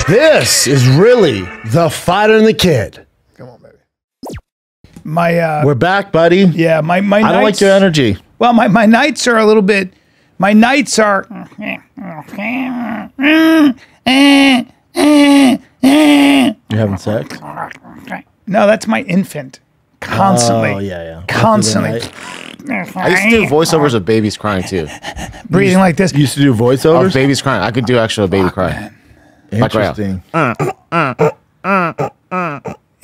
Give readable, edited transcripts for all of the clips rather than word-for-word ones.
This is really the fighter and the kid. Come on, baby. We're back, buddy. Yeah, my nights, I don't like your energy. Well, my nights are a little bit. My nights are. You're having sex? No, that's my infant. Constantly. Oh, yeah. Constantly. I used to do voiceovers of babies crying too. Breathing like this. You used to do voiceovers? Of babies crying. I could do actual baby cry. Interesting.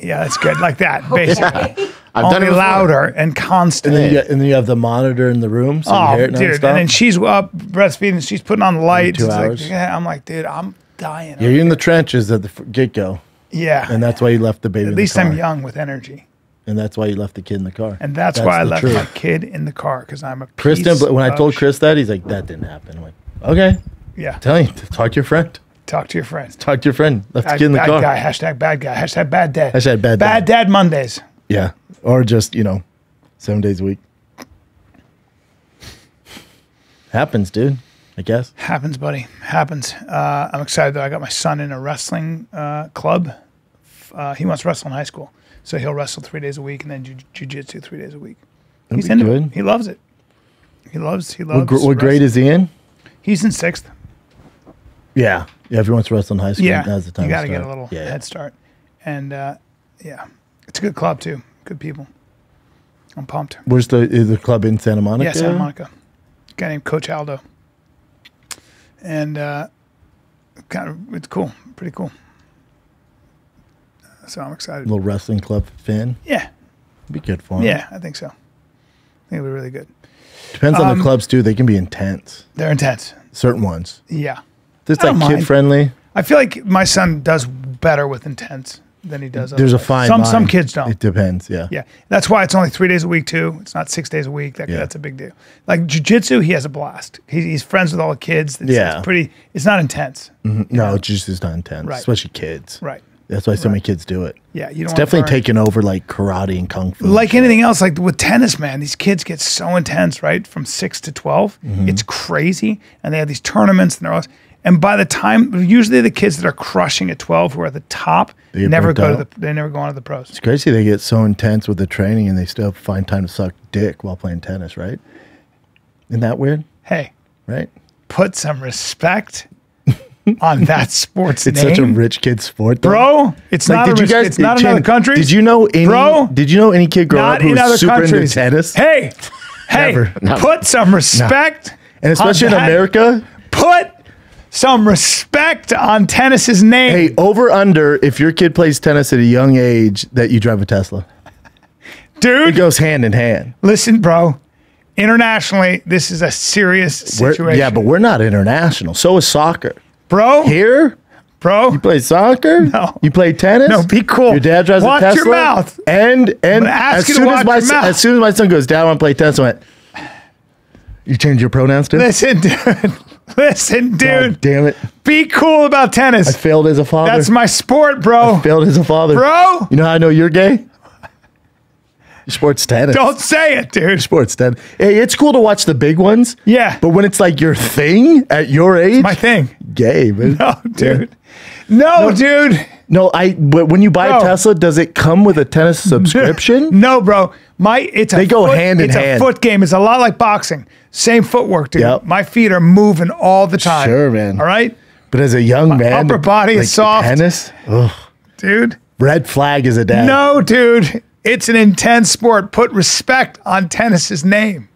Yeah, that's good. Like that, basically. I've done it Only before. louder and constant. And then you have the monitor in the room, so you Oh, hear it dude. nonstop? And then she's up breastfeeding. She's putting on the lights. 2 It's hours. like, yeah, I'm like, dude, I'm dying. You're in the trenches at the get-go, Yeah. and that's why you left the baby At in least the car. I'm young with energy. And that's why you left the kid in the car. And that's why I the left truth. my kid in the car, because I'm a Chris piece didn't, when I of told shit. Chris that, he's like, that didn't happen. I'm like, okay. Yeah. Tell you, talk to your friend. Talk to your friends. Talk to your friend. Left the kid in the Bad car. guy. Hashtag bad guy. Hashtag bad dad. Hashtag bad dad. Bad dad Mondays. Yeah. Or just, 7 days a week. Happens, dude. I guess. Happens, buddy. Happens. I'm excited that I got my son in a wrestling club. He wants to wrestle in high school. So he'll wrestle 3 days a week and then jiu-jitsu 3 days a week. That'd He's be into good. it. He loves it. He loves What grade is he in? He's in 6th. Yeah. Yeah, if he wants to wrestle in high school, Yeah. now's the time You to got to start. get a little Yeah. head start. And yeah, it's a good club too. Good people. I'm pumped. Where's the club in Santa Monica? Yeah, Santa Monica. A guy named Coach Aldo. And it's cool. Pretty cool. So I'm excited. Little wrestling club fan. Yeah. Be good for him. Yeah, I think so. I think it'll be really good. Depends on the clubs too. They can be intense. They're intense. Certain ones. Yeah. It's I don't like mind. kid friendly. I feel like my son does better with intense than he does. There's a otherwise. fine Some line. kids don't. It depends. Yeah. Yeah, that's why it's only 3 days a week too. It's not 6 days a week. That's a big deal. Like jiu-jitsu, he has a blast. He's friends with all the kids. It's pretty. It's not intense. No, it's just not intense, Right. especially kids. Right. That's why so many kids do it. Yeah, you don't. It's definitely taken over like karate and kung fu. Like anything else, like with tennis, man, these kids get so intense, right? From 6 to 12, it's crazy, and they have these tournaments, and they're all. And by the time, usually the kids that are crushing at 12, who are at the top, They get never burnt go to out? they never go on to the pros. It's crazy they get so intense with the training and they still find time to suck dick while playing tennis, right? Isn't that weird? Hey, Right? put some respect on that sports It's name. such a rich kid sport, though. Bro, it's not it's not in Chan, other countries. Did you know any? Bro, Did you know any kid growing not up who in other was super countries. into tennis? Hey, Never. No. put some respect. And especially in on that. America. Put some respect on tennis's name. Hey, over under if your kid plays tennis at a young age that you drive a Tesla. It Dude, goes hand in hand. listen, bro. Internationally, this is a serious situation. Yeah, but we're not international. So is soccer. bro, Here, bro, you play soccer? No. You play tennis? No, be cool. Your dad drives Watch a your Tesla? mouth. And gonna ask as you to soon watch as my your son, mouth. as soon as my son goes, Dad, I want to play tennis, I went, you change your pronouns to? listen, dude. Listen, God dude. damn it. Be cool about tennis. I failed as a father. That's my sport, bro. Failed as a father. Bro, You know how I know you're gay? Your sport's tennis. don't say it, dude. Sports tennis. Hey, it's cool to watch the big ones. Yeah. But when it's like your thing at your age, My thing. gay, man. No, dude. No, dude. No, but when you buy Bro. a Tesla, does it come with a tennis subscription? No, bro. They go hand in It's hand. a foot game. It's a lot like boxing. Same footwork, dude. Yep. My feet are moving all the time. Sure, man. All right, But as a young man, upper body is soft. Tennis, ugh, dude. red flag as a dad. No, dude. It's an intense sport. Put respect on tennis's name.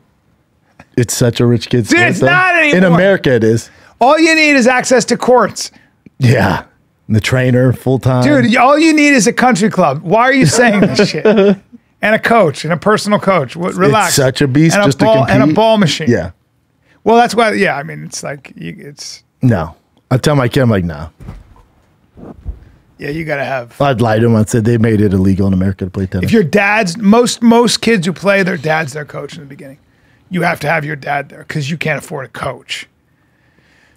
It's such a rich kid's Dude, sport. it's though. not anymore. In America, it is. All you need is access to courts. Yeah. And the trainer, full time. Dude, all you need is a country club. Why are you saying this shit? And a coach, and a personal coach. Relax. It's such a beast and just to ball, compete. And a ball machine. Yeah. Well, that's why, yeah, I mean, it's like, it's, No. I tell my kid, I'm like, no. yeah, you got to have. I'd lie to him. I'd say they made it illegal in America to play tennis. If your dad's, most kids who play, their dad's their coach in the beginning. You have to have your dad there because you can't afford a coach.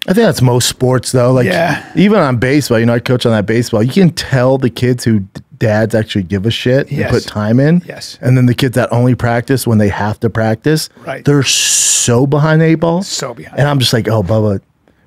I think that's most sports, though. Like, Yeah. even on baseball, I coach on that baseball. You can tell the kids who dads actually give a shit and Yes. put time in. Yes. And then the kids that only practice when they have to practice, Right. they're so behind the eight ball. So behind. And I'm just like, oh, Bubba.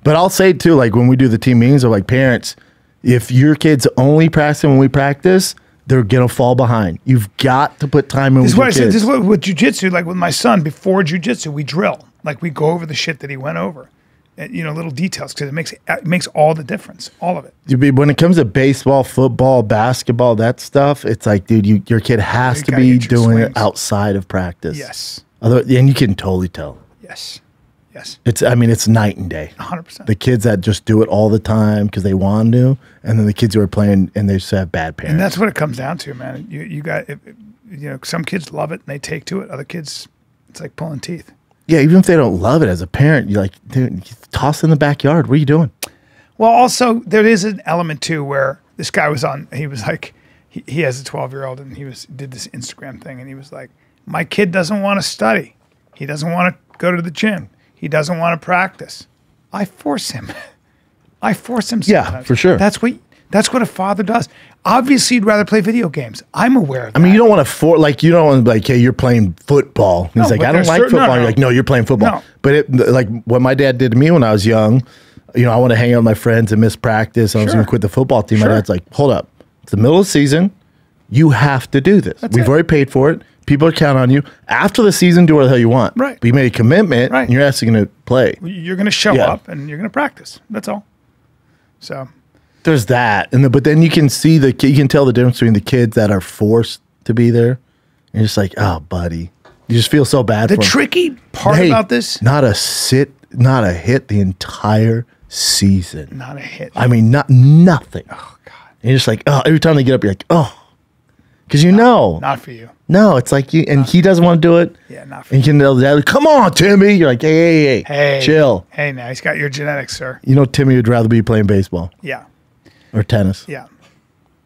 But I'll say, too, like, when we do the team meetings, I'm like, parents, If your kid's only practicing when we practice, they're going to fall behind. You've got to put time in with your kids. This is what with jiu-jitsu, like with my son, before jiu-jitsu, we drill. Like we go over the shit that he went over. And, little details, because it makes all the difference, all of it. When it comes to baseball, football, basketball, that stuff, it's like, dude, your kid has to be doing it outside of practice. Yes. And you can totally tell. Yes. Yes. It's night and day. 100%. The kids that just do it all the time because they want to, and then the kids who are playing and they just have bad parents. And that's what it comes down to, man. You got, some kids love it and they take to it. Other kids, it's like pulling teeth. Yeah, even if they don't love it as a parent, you're like, dude, toss it in the backyard. What are you doing? Well, also, there is an element, too, where this guy was on, he was like, he has a 12-year-old, and did this Instagram thing, and he was like, my kid doesn't want to study. He doesn't want to go to the gym. He doesn't want to practice. I force him. I force him sometimes. Yeah, for sure. That's what a father does. Obviously, you'd rather play video games. I'm aware of that. I mean, you don't want to you don't want to be like, hey, you're playing football. And he's like, I don't like football. You're like, no, you're playing football. No. But like what my dad did to me when I was young, I want to hang out with my friends and miss practice. I was going to quit the football team. My dad's like, hold up. It's the middle of the season. You have to do this. We've already paid for it. People are counting on you. After the season, do what the hell you want. Right. But you made a commitment. Right. And you're actually going to play. You're going to show up and you're going to practice. That's all. So there's that, but then you can see you can tell the difference between the kids that are forced to be there. And you're just like, oh, buddy, you just feel so bad. The tricky part about this, not a hit the entire season. Not a hit. I mean, nothing. Oh God. And you're just like, oh, every time they get up, you're like, oh, because not for you. No, it's like you, and he doesn't want to do it. Yeah, not for you. And you can tell the dad, come on, Timmy. You're like, hey, chill. Hey, now he's got your genetics, sir. Timmy would rather be playing baseball. Yeah. Or tennis. Yeah.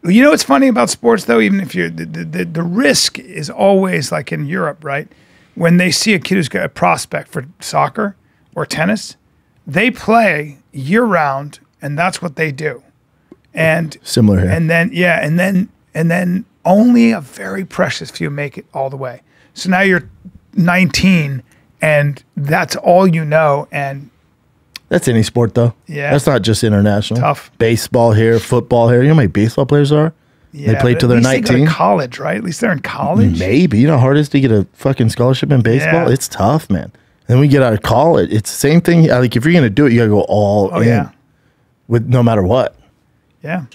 You know what's funny about sports, though? Even if you're the risk is always like in Europe, right? When they see a kid who's got a prospect for soccer or tennis, they play year round, and that's what they do. And similar here. And then only a very precious few make it all the way. So now you're 19, and that's all you know, and that's any sport, though. Yeah. That's not just international. Tough. Baseball here, football here. You know how many baseball players are? Yeah, they play till they're 19. They go to college, right? At least they're in college. Maybe. You know how hard it is to get a fucking scholarship in baseball? Yeah. It's tough, man. Then we get out of college. It's the same thing. Like, if you're going to do it, you got to go all in. Yeah. With no matter what. Yeah.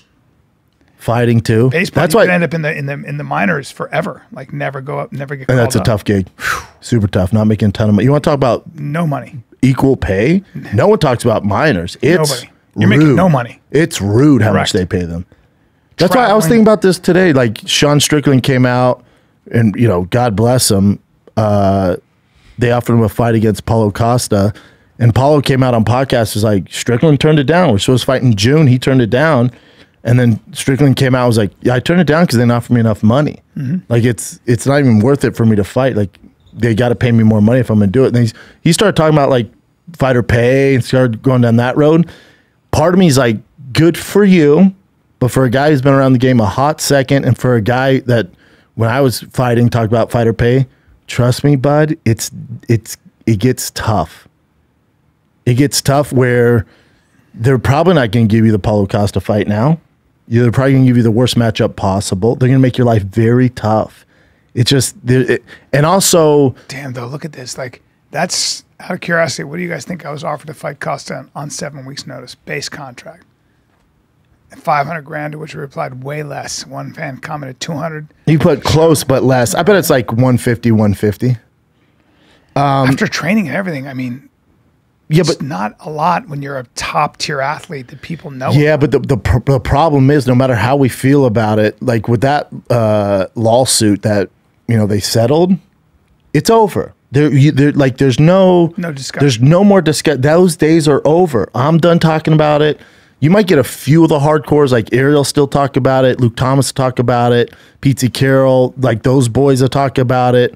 Fighting, too. Baseball, that's why you end up in the minors forever. Like, never go up, never get called up. And that's a tough gig. Super tough. Not making a ton of money. You want to talk about... No money. Equal pay? No one talks about minors. It's nobody. You're making no money. It's rude how much they pay them. That's why I was thinking about this today. Like, Sean Strickland came out, and, God bless him. They offered him a fight against Paulo Costa, and Paulo came out on podcast, was like, Strickland turned it down. We're supposed to fight in June. He turned it down. And then Strickland came out and was like, yeah, I turned it down because they didn't offer me enough money. Like, it's not even worth it for me to fight. Like, they got to pay me more money if I'm going to do it. And he started talking about, like, fighter pay and started going down that road. Part of me is like, good for you. But for a guy who's been around the game a hot second, and for a guy that, when I was fighting, talked about fighter pay, trust me, bud, it gets tough. It gets tough where they're probably not going to give you the Paulo Costa fight now. They're probably going to give you the worst matchup possible. They're going to make your life very tough. It's just, and also... Damn, though, look at this. Like, that's, out of curiosity, what do you guys think I was offered to fight Costa on 7 weeks' notice? Base contract. $500,000, to which I replied, way less. One fan commented 200. You put close but less. I bet it's like 150, 150. After training and everything, I mean, yeah, it's but not a lot when you're a top-tier athlete that people know. Yeah, about. But the problem is, no matter how we feel about it, like with that lawsuit that they settled, it's over. There's no discussion. There's no more discussion. Those days are over. I'm done talking about it. You might get a few of the hardcores, like Ariel still talk about it, Luke Thomas talk about it, Pete Carroll, like those boys will talk about it,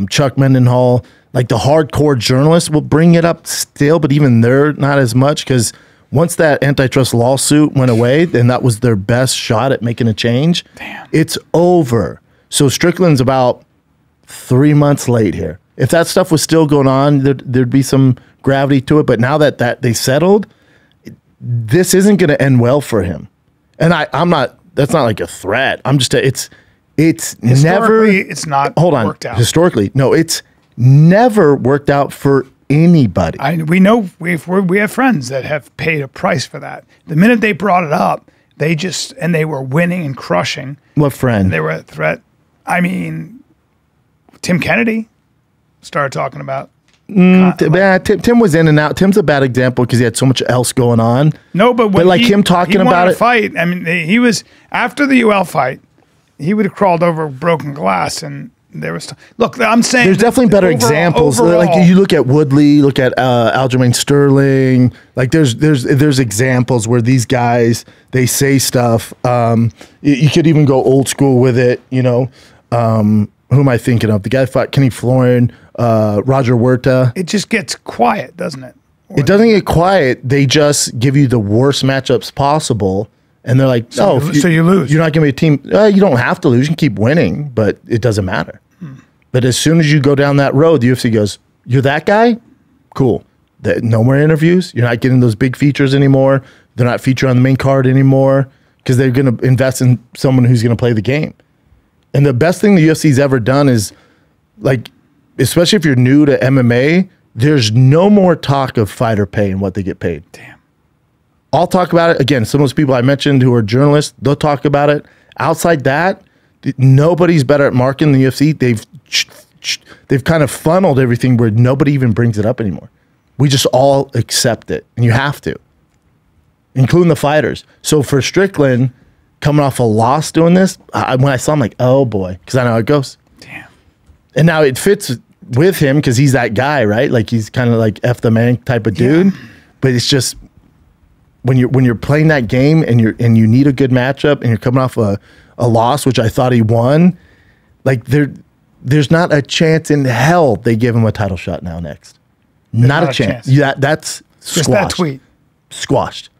Chuck Mendenhall, like the hardcore journalists will bring it up still, but even they're not as much, because once that antitrust lawsuit went away, then that was their best shot at making a change. Damn. It's over. So Strickland's about 3 months late here. If that stuff was still going on, there'd be some gravity to it, but now that they settled, this isn't going to end well for him. And I'm not. That's not like a threat. I'm just. It's never. It's not. Hold on. Worked out. Historically, no. It's never worked out for anybody. We know we have friends that have paid a price for that. The minute they brought it up, they were winning and crushing. What friend? They were a threat. I mean, Tim Kennedy started talking about. Tim was in and out. Tim's a bad example because he had so much else going on. No, but like him talking about it. Fight. I mean, he was after the UL fight. He would have crawled over broken glass, and there was. Look, I'm saying there's definitely better examples. Overall, like you look at Woodley, look at Aljamain Sterling. Like there's examples where these guys they say stuff. You could even go old school with it. You know, who am I thinking of? The guy fought Kenny Florin. Roger Huerta. It just gets quiet, doesn't it? It doesn't get quiet. They just give you the worst matchups possible, and they're like, so you lose. You're not going to be a team. You don't have to lose. You can keep winning, but it doesn't matter. But as soon as you go down that road, the UFC goes, "You're that guy? Cool. No more interviews. You're not getting those big features anymore. They're not featured on the main card anymore because they're going to invest in someone who's going to play the game." And the best thing the UFC's ever done is like. Especially if you're new to MMA, there's no more talk of fighter pay and what they get paid. Damn. I'll talk about it. Again, some of those people I mentioned who are journalists, they'll talk about it. Outside that, nobody's better at marketing the UFC. They've kind of funneled everything where nobody even brings it up anymore. We just all accept it, and you have to, including the fighters. So for Strickland, coming off a loss doing this, when I saw him, like, oh boy, because I know how it goes. Damn. And now it fits with him because he's that guy, right? Like he's kind of like F the man type of dude. Yeah. But it's just when you're playing that game and you need a good matchup and you're coming off a loss, which I thought he won, like there's not a chance in hell they give him a title shot now next. Not a chance. Yeah, that's squashed. Just that tweet. Squashed.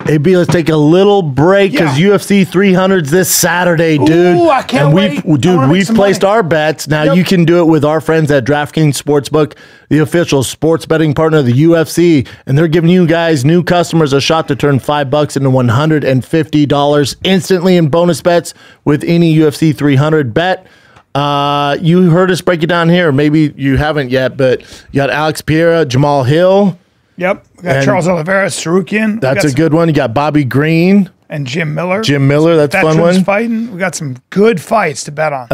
AB, let's take a little break because UFC 300's this Saturday, dude. Ooh, I can't wait. We've placed our bets. Now you can do it with our friends at DraftKings Sportsbook, the official sports betting partner of the UFC, and they're giving you guys, new customers, a shot to turn $5 into $150 instantly in bonus bets with any UFC 300 bet. You heard us break it down here. Maybe you haven't yet, but you got Alex Pereira, Jamahal Hill. Yep. We got Charles Oliveira, Sarukian. That's a good one. You got Bobby Green. And Jim Miller. Jim Miller, that's a fun one. Fighting. We got some good fights to bet on.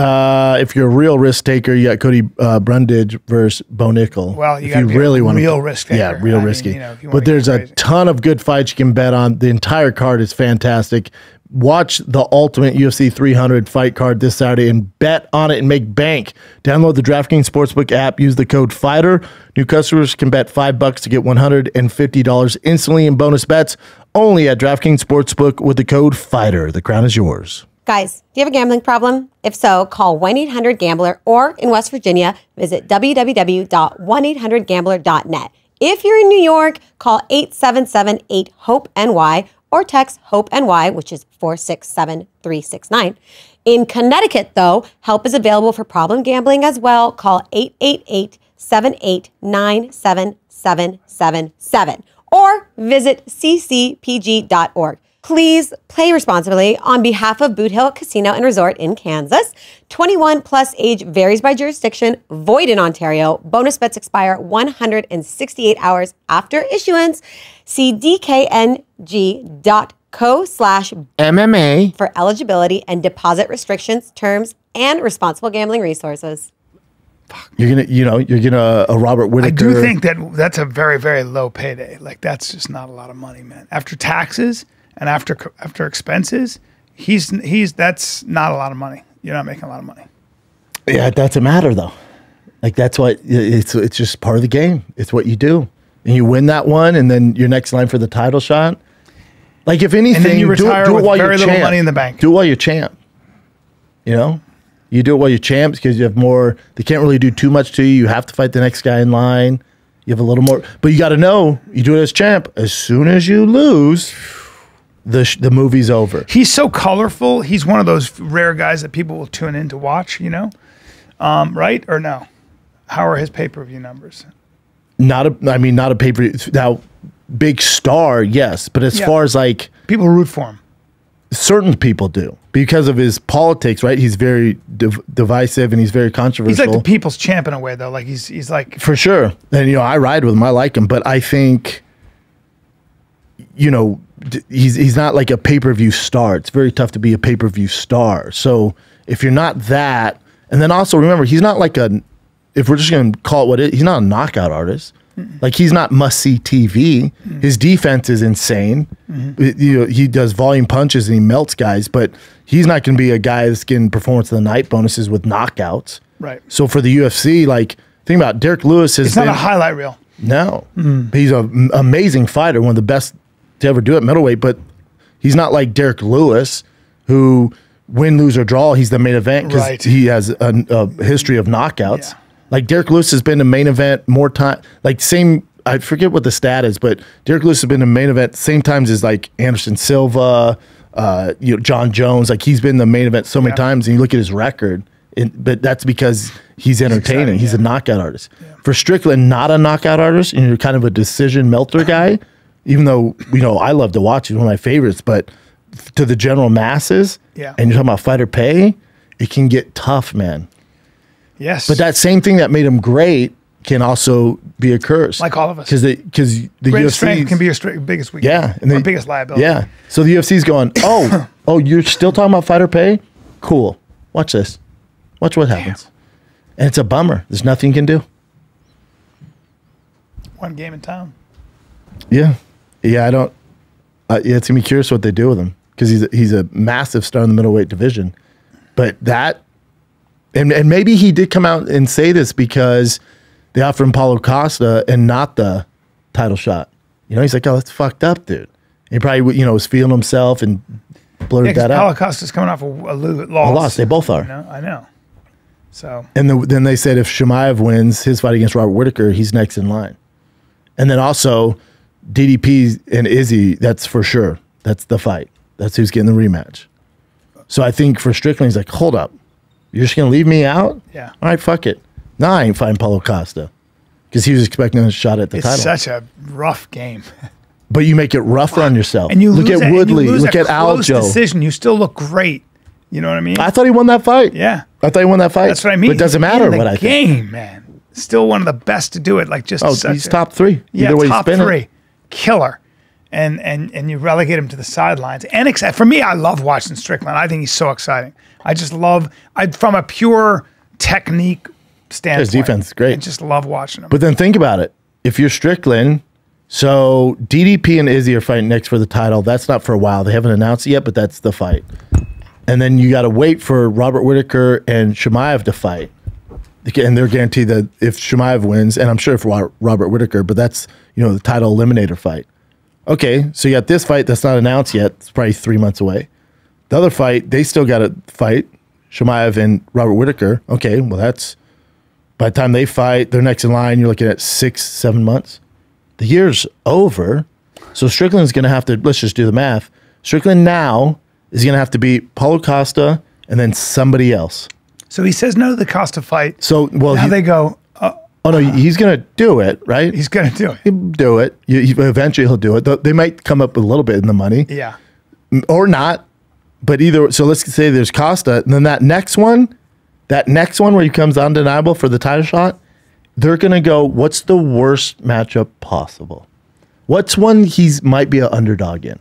If you're a real risk taker, you got Cody Brundage versus Bo Nickel. Well, you got to be really a real risk taker. Yeah, real risky. But there's a ton of good fights you can bet on. The entire card is fantastic. Watch the Ultimate UFC 300 fight card this Saturday and bet on it and make bank. Download the DraftKings Sportsbook app. Use the code FIGHTER. New customers can bet $5 to get $150 instantly in bonus bets. Only at DraftKings Sportsbook with the code FIGHTER. The crown is yours. Guys, do you have a gambling problem? If so, call 1-800-GAMBLER or in West Virginia, visit www.1800gambler.net. If you're in New York, call 877-8-HOPE-NY or text HOPE-NY, which is 467-369. In Connecticut, though, help is available for problem gambling as well. Call 888-78-97-777 or visit ccpg.org. Please play responsibly on behalf of Boot Hill Casino and Resort in Kansas. 21 plus age varies by jurisdiction, void in Ontario. Bonus bets expire 168 hours after issuance. See dkng.co/MMA for eligibility and deposit restrictions, terms, and responsible gambling resources. You're gonna a Robert Whittaker. I do think that's a very, very low payday. Like that's just not a lot of money, man. After taxes and after expenses, that's not a lot of money. You're not making a lot of money. Yeah, it doesn't matter though. Like that's what it's just part of the game. It's what you do, and you win that one, and then your next line for the title shot. Like if anything, and then you retire do it with while very you're little money in the bank. Do it while you're champ. You know, you do it while you're champ because you have more. They can't really do too much to you. You have to fight the next guy in line. You have a little more, but you got to know you do it as champ. As soon as you lose, the movie's over. He's so colorful. He's one of those rare guys that people will tune in to watch. You know, right or no? How are his pay-per-view numbers? Not a pay-per-view. Now, big star, yes. But as far as like people root for him, certain people do because of his politics, right? He's very divisive and he's very controversial. He's like the people's champ in a way, though. Like he's like for sure. And I ride with him. I like him, but I think he's not like a pay-per-view star. It's very tough to be a pay-per-view star. So if you're not that, and then also remember, he's not like if we're just going to call it what it is, he's not a knockout artist. Like he's not must-see TV. His defense is insane. He does volume punches and he melts guys, but he's not going to be a guy that's getting performance of the night bonuses with knockouts. Right. So for the UFC, like think about Derek Lewis has it's not a highlight reel. No. He's an amazing fighter, one of the best to ever do it middleweight, but he's not like Derek Lewis, who win, lose, or draw, he's the main event because he has a history of knockouts. Yeah. Like Derek Lewis has been to main event more time, like same, I forget what the stat is, but Derek Lewis has been to main event same times as like Anderson Silva, John Jones. Like he's been the main event so many times, and you look at his record, but that's because he's entertaining. He's a knockout artist. Yeah. For Strickland, not a knockout artist, and you're kind of a decision melter guy, even though, I love to watch, he's one of my favorites, but to the general masses, and you're talking about fighter pay, it can get tough, man. Yes. But that same thing that made him great can also be a curse. Like all of us. Because the greatest strength can be your biggest weakness. Yeah. And biggest liability. Yeah. So the UFC's going, oh, you're still talking about fighter pay? Cool. Watch this. Watch what happens. And it's a bummer. There's nothing you can do. One game in town. Yeah. Yeah, I don't. It's going to be curious what they do with him because he's a massive star in the middleweight division. But that. And maybe he did come out and say this because they offered him Paulo Costa and not the title shot. He's like, oh, that's fucked up, dude. And he probably, was feeling himself and blurted that out. Paulo Costa's coming off a loss. A loss. They both are. I know. So. And then they said if Chimaev wins his fight against Robert Whittaker, he's next in line. And then also DDP and Izzy, that's for sure. That's the fight. That's who's getting the rematch. So I think for Strickland, he's like, hold up. You're just going to leave me out? Yeah. All right, fuck it. No, I ain't fighting Paulo Costa because he was expecting a shot at the title. It's such a rough game. But you make it rougher on yourself. And you look at Woodley. Look at Aljo. Decision. You still look great. You know what I mean? I thought he won that fight. Yeah. I thought he won that fight. That's what I mean. But it doesn't matter what I think. Game, man. Still one of the best to do it. Like just he's top three. Yeah, top three. Killer. And you relegate him to the sidelines. And for me, I love watching Strickland. I think he's so exciting. I just love, from a pure technique standpoint. His defense is great. I just love watching him. But then think about it. If you're Strickland, so DDP and Izzy are fighting next for the title. That's not for a while. They haven't announced it yet, but that's the fight. And then you got to wait for Robert Whittaker and Chimaev to fight. And they're guaranteed that if Chimaev wins, and I'm sure for Robert Whittaker, but that's, the title eliminator fight. Okay, so you got this fight that's not announced yet. It's probably 3 months away. The other fight, they still got to fight, Chimaev and Robert Whittaker. Okay, well, that's, by the time they fight, they're next in line, you're looking at 6-7 months. The year's over. So Strickland's going to have to, let's just do the math. Strickland now is going to have to beat Paulo Costa and then somebody else. So he says no to the Costa fight. So, well, now they go, oh, no, he's going to do it, right? He's going to do it. He'll do it. Eventually, he'll do it. They might come up with a little bit in the money. Yeah. Or not. But either, so let's say there's Costa, and then that next one where he comes undeniable for the title shot, they're going to go, what's the worst matchup possible? What's one might be an underdog in?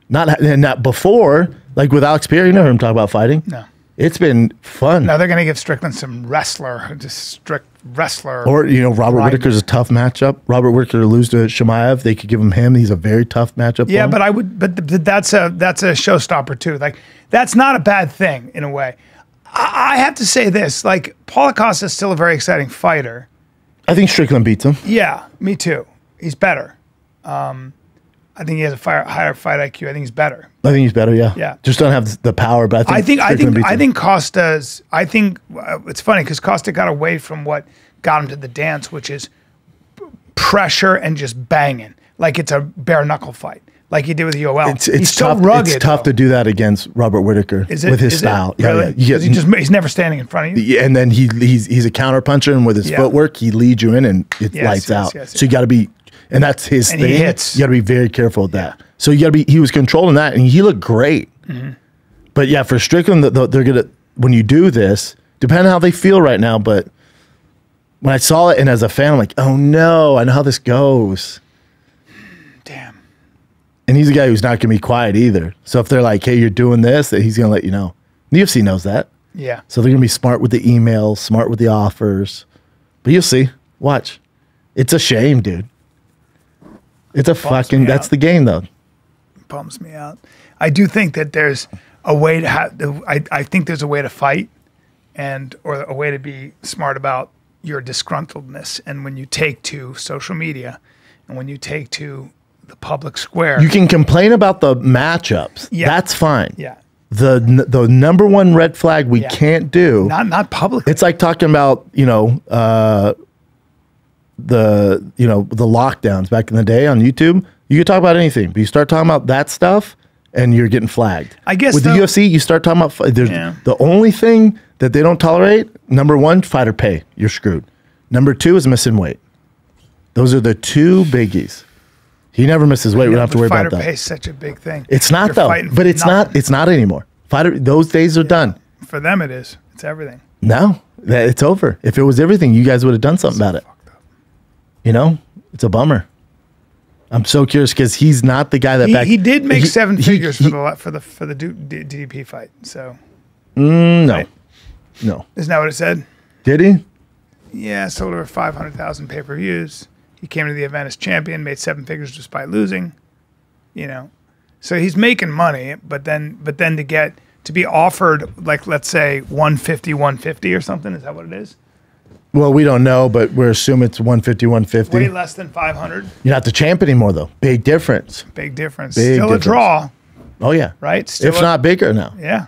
Not before, like with Alex Pereira, you never heard him talk about fighting? No. It's been fun. Now they're going to give Strickland some strict wrestler. Or, Robert Whittaker's a tough matchup. Robert Whittaker to lose to Chimaev, they could give him. He's a very tough matchup. Yeah, but that's a showstopper too. Like, that's not a bad thing in a way. I have to say this, like, Paulo Costa is still a very exciting fighter. I think Strickland beats him. Yeah, me too. He's better. I think he has a higher fight IQ. I think he's better. I think he's better. Yeah. Yeah. Just don't have the power, but I think Costa's. I think it's funny because Costa got away from what got him to the dance, which is pressure and just banging, like it's a bare knuckle fight, like he did with Yoel. He's tough, so rugged. It's tough to do that against Robert Whittaker with his style. Really? Yeah. He's never standing in front of you. Yeah, and then he's a counter puncher, and with his footwork, he leads you in, and it lights out. So you got to be. and that's his And thing. he hits. You got to be very careful with that. So you got to be. He was controlling that, and he looked great. But yeah, for Strickland, they're gonna when you do this, depending on how they feel right now. But when I saw it, and as a fan, I'm like, oh no, I know how this goes. Damn. And he's a guy who's not gonna be quiet either. So if they're like, hey, you're doing this, that he's gonna let you know. The UFC knows that. Yeah. So they're gonna be smart with the emails, smart with the offers. But you'll see. Watch. It's a shame, dude. It's a fucking. That's the game, though. Bums me out. I do think that there's a way to have. I think there's a way to fight, or a way to be smart about your disgruntledness. And when you take to social media, and when you take to the public square, You can complain about the matchups. Yeah. That's fine. yeah, The number one red flag we can't do. not public. It's like talking about the lockdowns back in the day on YouTube. You could talk about anything, but you start talking about that stuff, and you're getting flagged. I guess with the UFC, you start talking about there's the only thing that they don't tolerate. Number one, fighter pay. You're screwed. Number two is missing weight. Those are the two biggies. He never misses weight. We don't have to worry about that. Fighter pay is such a big thing. It's not You're though, fighting but for it's nothing. not. It's not anymore. Fighter. Those days are done. For them, it is. It's everything. No, it's over. If it was everything, you guys would have done something about it. You know, it's a bummer. I'm so curious because he's not the guy that He did make seven figures he- for the DDP fight. So no, right? no. Isn't that what it said? Did he? Yeah, sold over 500,000 pay-per-views. He came to the event as champion, made 7 figures despite losing. You know, so he's making money, but then to be offered, like, let's say 150 or something. Is that what it is? Well, we don't know, but we're assuming it's 150, 150. Way less than 500. You're not the champ anymore, though. Big difference. Big difference. Big Still difference. a draw, Oh yeah, right? Still if not bigger now. yeah.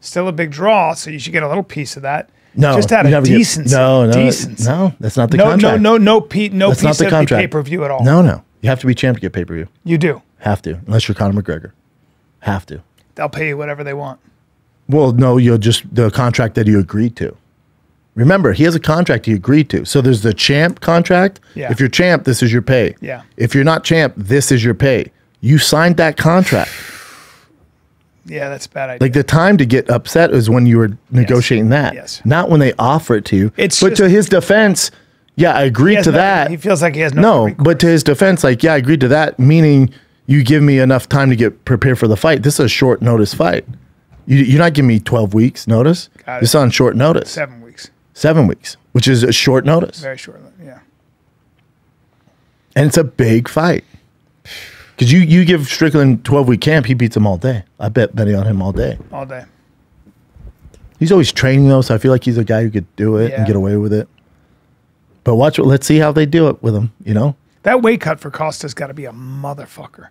Still a big draw, so you should get a little piece of that. No, just out you of never get- decency. no, Decency. no. That's not the No, contract. no That's piece not the of the contract. pay-per-view at all. No. You have to be champ to get pay per view. You do. Have to, unless you're Conor McGregor. Have to. They'll pay you whatever they want. Well, no, you'll just the contract that you agreed to. Remember, he has a contract he agreed to. So there's the champ contract. Yeah. If you're champ, this is your pay. Yeah. If you're not champ, this is your pay. You signed that contract. Yeah, that's a bad idea. Like the time to get upset is when you were negotiating that. Yes. Not when they offer it to you. It's but just- to his defense, yeah, I He agreed has to nothing- that. He feels like he has no. No, but to his defense, like, yeah, I agreed to that, meaning you give me enough time to get prepared for the fight. This is a short notice fight. You're not giving me 12 weeks notice. Got it. This is on short notice. 7 weeks. 7 weeks, which is a short notice. Very short. Yeah. And it's a big fight. Because you give Strickland 12-week camp, he beats him all day. I bet betting on him all day. All day. He's always training, though, so I feel like he's a guy who could do it Yeah. and get away with it. But let's see how they do it with him, you know? That weight cut for Costa's got to be a motherfucker.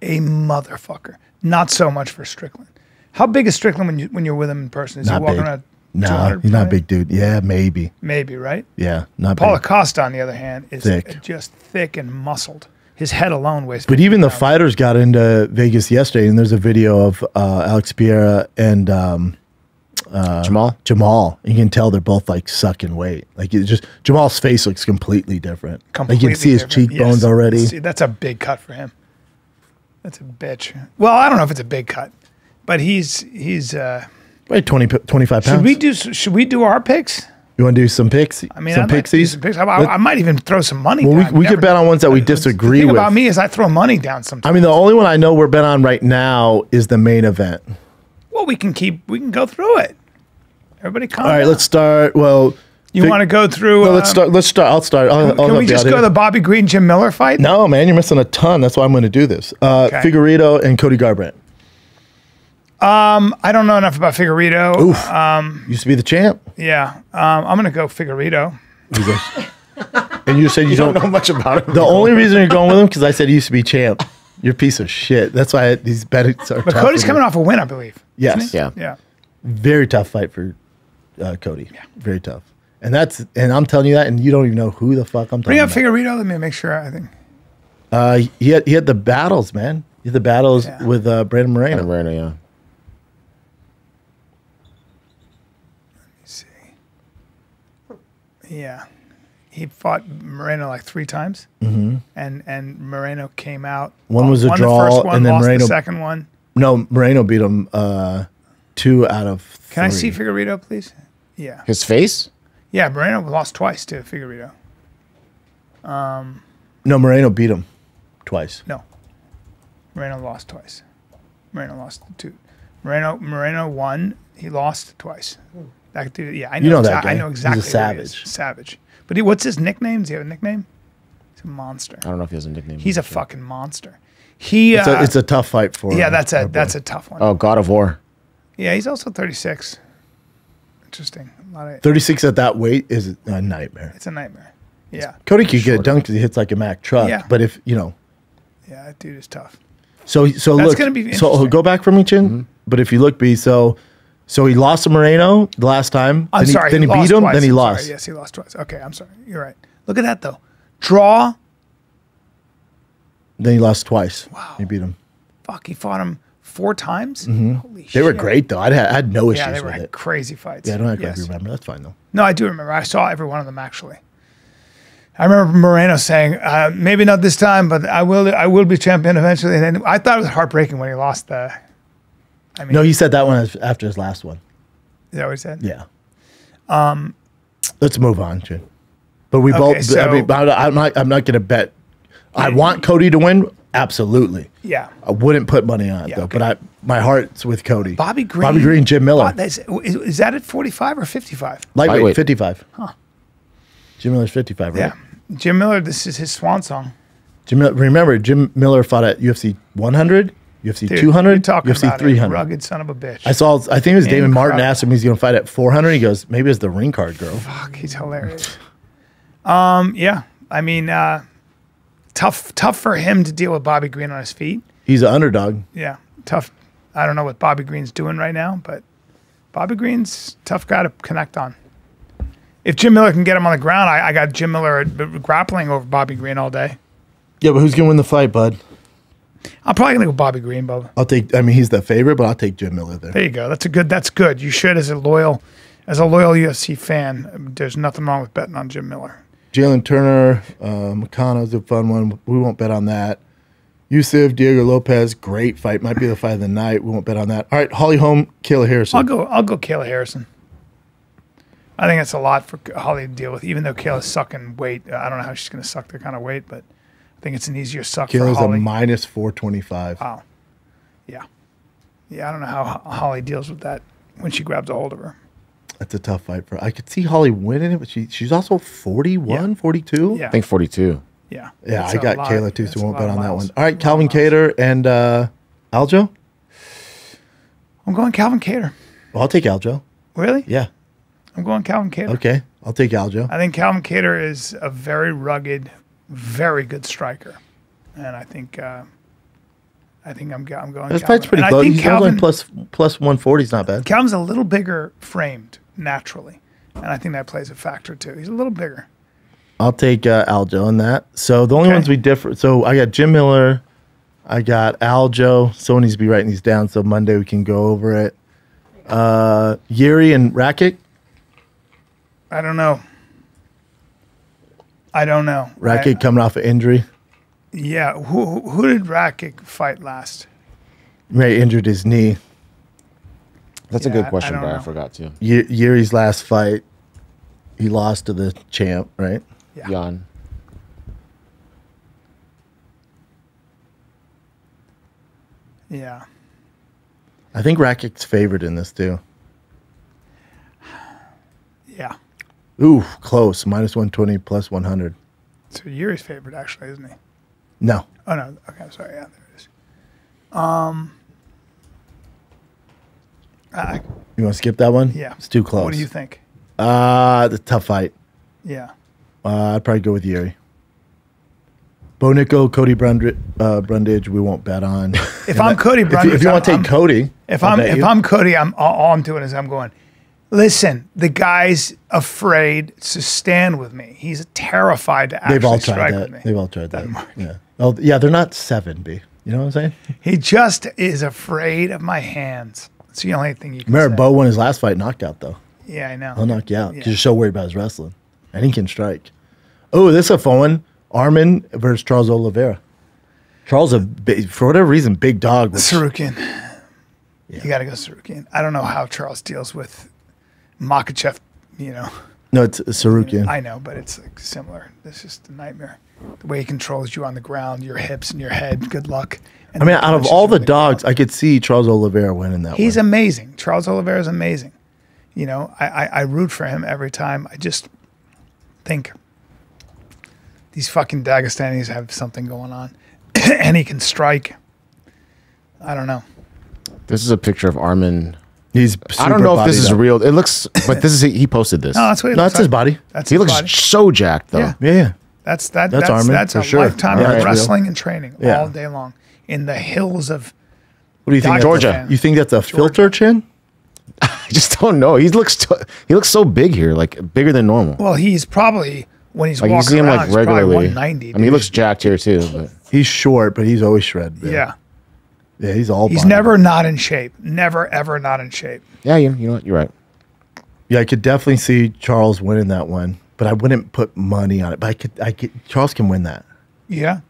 A motherfucker. Not so much for Strickland. How big is Strickland when you're with him in person? Is Not he walking big. around? No, 200 he's not a probably? big dude. Yeah, maybe. Maybe, right? Yeah, not Paulo big. Costa, on the other hand, is Thick. just thick and muscled. His head alone weighs. But even the 50 pounds. fighters got into Vegas yesterday, and there's a video of Alex Pereira and Jamal. You can tell they're both like sucking weight. Like it's just Jamal's face looks completely different. Like you Completely can see his different. cheekbones Yes. already. See, that's a big cut for him. That's a bitch. Well, I don't know if it's a big cut, but he's. Right, 25 pounds. Should we do our picks? You want to do some picks? I mean, some I'd like to do pixies? some picks. I might even throw some money. Well, down. we could bet on ones that we The disagree thing with. about me is I throw money down sometimes. I mean, the only one I know we're bet on right now is the main event. Well, we can go through it. Everybody calm All right, down. let's start. Well, You want to go through? No, let's start. I'll start. I'll Can help we you just out go here. the Bobby Green Jim Miller fight? No, man, you're missing a ton. That's why I'm going to do this. Figueirdo and Cody Garbrandt. I don't know enough about Figueirdo. Oof. Used to be the champ. Yeah, I'm gonna go Figueirdo. And you said you don't know much about him. The only reason you're going with him because I said he used to be champ. You're a piece of shit. That's why these bets are But tough Cody's for me. coming off a win, I believe. Yes. Yeah. Yeah. Very tough fight for Cody. Yeah. Very tough. And I'm telling you that, and you don't even know who the fuck I'm talking Bring up about. Figueirdo. Let me make sure. I think. He had the battles, man. He had the battles with Brandon Moreno. Moreno, yeah. See. Yeah. he fought Moreno like 3 times, and Moreno came out. One was a won draw, the first one, and then lost Moreno. the second one. No, Moreno beat him 2 out of 3. Can I see Figueirdo, please? Yeah. His face? Yeah, Moreno lost twice to Figueirdo. No, Moreno beat him twice. No. Moreno lost twice. Moreno lost 2. Moreno won. He lost twice. That dude, yeah, I know. You know that guy. I know exactly. He's a who he is. savage. Savage. But what's his nickname? Does he have a nickname? He's a monster. I don't know if he has a nickname. He's a fucking monster. He. It's a tough fight for him. Yeah, that's a tough one. Oh, God of War. Yeah, he's also 36. Interesting. A lot of, 36 at that weight is a nightmare. it's a nightmare. Yeah. Cody could get it done because he hits like a Mack truck. Yeah. But if, you know. Yeah, that dude is tough. So look. gonna be so interesting. go back for me, Chin. But if you look, B, so he lost to Moreno the last time. I'm sorry. Then he beat lost him. twice. Then he I'm lost. Sorry. Yes, he lost twice. Okay, I'm sorry. You're right. Look at that, though. Draw. Then he lost twice. Wow. He beat him. Fuck, he fought him 4 times? Holy shit. They were great though. I had no issues Yeah, they with were it. crazy fights. Yeah, I don't act Yes. like you remember. That's fine though. No, I do remember. I saw every one of them, actually. I remember Moreno saying, maybe not this time, but I will be champion eventually. And then I thought it was heartbreaking when he lost the... I mean, No, he said that one after his last one. is that what he said? Yeah. Let's move on, Chin. But we Okay, both. so- I mean, I'm not going to bet. I want Cody to win. Absolutely. Yeah. I wouldn't put money on it Yeah, though. okay. But my heart's with Cody. Bobby Green. Jim Miller. Is that at 45 or 55? Lightweight, Lightweight. 55. Jim Miller's 55, right? Yeah. Jim Miller, this is his swan song. Remember, Jim Miller fought at UFC 100, UFC Dude, 200, you're talking UFC about 300. a rugged son of a bitch. I think it was David Martin Incredible. asked him he's going to fight at 400. He goes, maybe it's the ring card girl. Fuck, he's hilarious. Yeah. I mean, tough for him to deal with Bobby Green on his feet. He's an underdog. Yeah, tough. I don't know what Bobby Green's doing right now, but Bobby Green's a tough guy to connect on. If Jim Miller can get him on the ground, I got Jim Miller grappling over Bobby Green all day. Yeah, but who's going to win the fight, bud? I'm probably gonna go Bobby Green, Bubba. He's the favorite, but I'll take Jim Miller there. There you go. That's good. You should, as a loyal UFC fan. There's nothing wrong with betting on Jim Miller. Jalen Turner, Makano's a fun one. We won't bet on that. Yusuf, Diego Lopez, great fight. Might be the fight of the night. We won't bet on that. All right, Holly Holm, Kayla Harrison. I'll go Kayla Harrison. I think it's a lot for Holly to deal with, even though Kayla's sucking weight. I don't know how she's going to suck that kind of weight, but I think it's an easier suck for Kayla's Holly. a minus 425. Wow. Yeah. Yeah, I don't know how Holly deals with that when she grabs a hold of her. That's a tough fight for her. I could see Holly winning it, but she's also 41, Yeah. 42. Yeah. I think 42. Yeah. Yeah, It's I a got lot- Kayla too, it's so we a won't lot bet of on that miles. one. All right, A lot Calvin of miles. Kattar and Aljo? I'm going Calvin Kattar. Well, I'll take Aljo. Really? Yeah. I'm going Calvin Kattar. Okay. I'll take Aljo. I think Calvin Kattar is a very rugged, very good striker, and I think I'm going. This Calvin. fight's pretty And I close. think He's Calvin, only plus 140 is not bad. Calvin's a little bigger framed naturally, and I think that plays a factor too. He's a little bigger. I'll take Aljo in that. So the only Okay. ones we differ. So I got Jim Miller. I got Aljo. Someone needs to be writing these down so Monday we can go over it. Yuri and Rakic. I don't know. Rakic coming off an injury. Yeah. Who did Rakic fight last? Ray injured his knee. That's a Yeah, good I question, don't but I know. forgot to. Yuri's last fight, he lost to the champ, right? Yeah. Jan. Yeah. I think Rakic's favored in this too. Yeah. Ooh, close. Minus 120, plus 100. So Yuri's favorite, actually, isn't he? No. Oh no. Okay. I'm sorry. Yeah. There it is. You want to skip that one? Yeah. It's too close. What do you think? The tough fight. Yeah. I'd probably go with Yuri. Bo Nickal, Cody Brundage, we won't bet on. If I'm Cody Brundage, if you want to take Cody, If I'll bet you. I'm Cody, all I'm doing is I'm going. Listen, the guy's afraid to stand with me. He's terrified to actually They've all tried strike that. with me. They've all tried that. Doesn't work. Yeah. Oh, yeah. They're not 7B. You know what I'm saying? He just is afraid of my hands. It's the only thing you can Remember, say. Bo won his last fight knockout though. Yeah, I know. He'll knock you out Yeah. because you're so worried about his wrestling, and he can strike. Oh, this is a fun one. Armin versus Charles Oliveira. Charles, for whatever reason, big dog. Sarukian. Yeah. You got to go Sarukian. I don't know how Charles deals with Makhachev, No, it's Sarukian. I know, but it's like similar. It's just a nightmare. The way he controls you on the ground, your hips and your head. Good luck. And I mean, out of all the dogs, I could see Charles Oliveira winning that He's one. amazing. Charles Oliveira is amazing. I root for him every time. I just think these fucking Dagestanis have something going on. And he can strike. I don't know. This is a picture of Armin. I don't know if this is real. It looks, but this is he posted this. No, that's what he No, looks that's his like. body. That's He his looks body. so jacked though. Yeah. Yeah. That's Armin, that's for a sure. lifetime Yeah, of that's wrestling and training Yeah. all day long in the hills of What do you think? Georgia. That's you think that's a filter chin? I just don't know. He looks so big here, like bigger than normal. Well, he's probably when he's Like you walking see him around, like he's probably regularly. 190. I mean, he looks jacked here too. But He's short, but he's always shredded. yeah. Yeah, he's all He's body. never not in shape. Never ever not in shape. yeah, you know what? You're right. Yeah, I could definitely see Charles winning that one, but I wouldn't put money on it. But I could. Charles can win that. Yeah.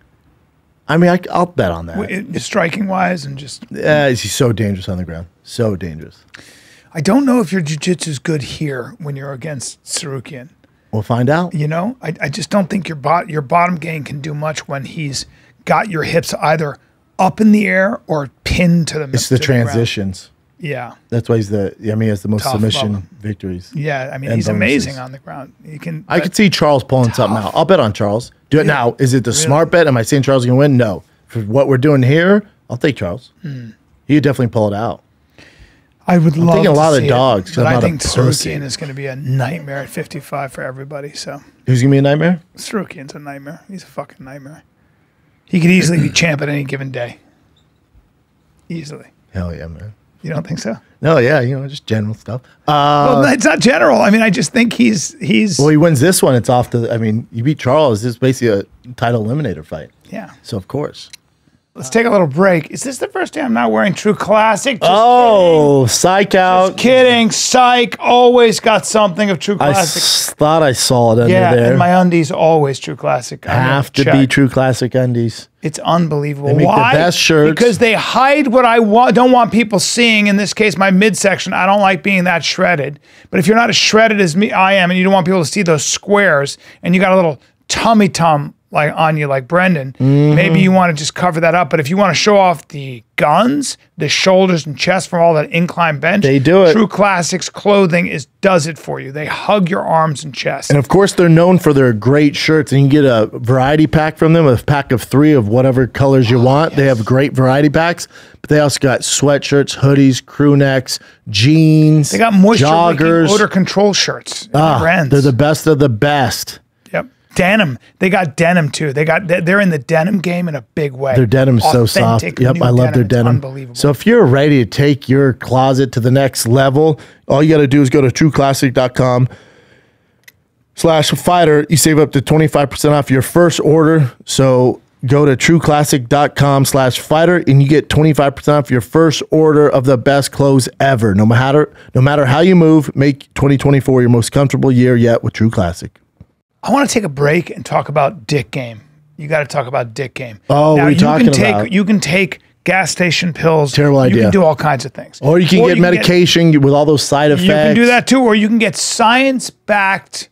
I mean, I'll bet on that. Striking wise and just He's so dangerous on the ground. So dangerous. I don't know if your jiu-jitsu is good here when you're against Sarukian. We'll find out. I just don't think your bottom game can do much when he's got your hips either up in the air or pinned to the It's the transitions. Yeah. That's why he has the most Tough submission love. victories. Yeah, I mean, And he's bonuses. amazing on the ground. I could see Charles pulling something out. I'll bet on Charles. Do it now. Is it the smart bet? Am I saying Charles is going to win? No. For what we're doing here, I'll take Charles. He could definitely pull it out. I would love thinking a to lot of see it, dogs, 'cause but I'm I not a think pussy. Sarukian is going to be a nightmare at 55 for everybody. So Who's going to be a nightmare? Sarukian's a nightmare. He's a fucking nightmare. He could easily be champ at any given day. Easily. Hell yeah, man. You don't think so? No, yeah, just general stuff. Well, it's not general. I mean, I just think he's. Well, he wins this one. It's off to. I mean, you beat Charles. It's basically a title eliminator fight. Yeah. So of course. Let's take a little break. Is this the first day I'm not wearing True Classic? Just psych out. kidding. Psych. Always got something of True I Classic. thought I saw it under Yeah, there. and my undies always True Classic. I have to check. be True Classic undies. It's unbelievable. They make the Why? best shirts. Because they hide what I don't want people seeing. In this case, my midsection. I don't like being that shredded. But if you're not as shredded as I am, and you don't want people to see those squares, and you got a little tummy like on you, like Brendan, maybe you want to just cover that up. But if you want to show off the guns, the shoulders and chest from all that incline bench, They do it. True Classics clothing does it for you. They hug your arms and chest. And of course, they're known for their great shirts, and you can get a variety pack from them, a pack of 3 of whatever colors you want. Yes. They have great variety packs, but they also got sweatshirts, hoodies, crew necks, jeans. They got moisture joggers, odor control shirts. Brands. They're the best of the best. Yep. Denim. They got denim too. They're in the denim game in a big way. Their denim's so soft. Authentic Yep, new I love their It's denim. Unbelievable. So if you're ready to take your closet to the next level, all you got to do is go to trueclassic.com/fighter. You save up to 25% off your first order. So go to trueclassic.com/fighter and you get 25% off your first order of the best clothes ever. No matter how you move, make 2024 your most comfortable year yet with True Classic. I want to take a break and talk about dick game. You got to talk about dick game. Oh, now, what are you talking about? You can take gas station pills. Terrible idea. You can do all kinds of things. Or you can get medication with all those side effects. You can do that too. Or you can get science-backed,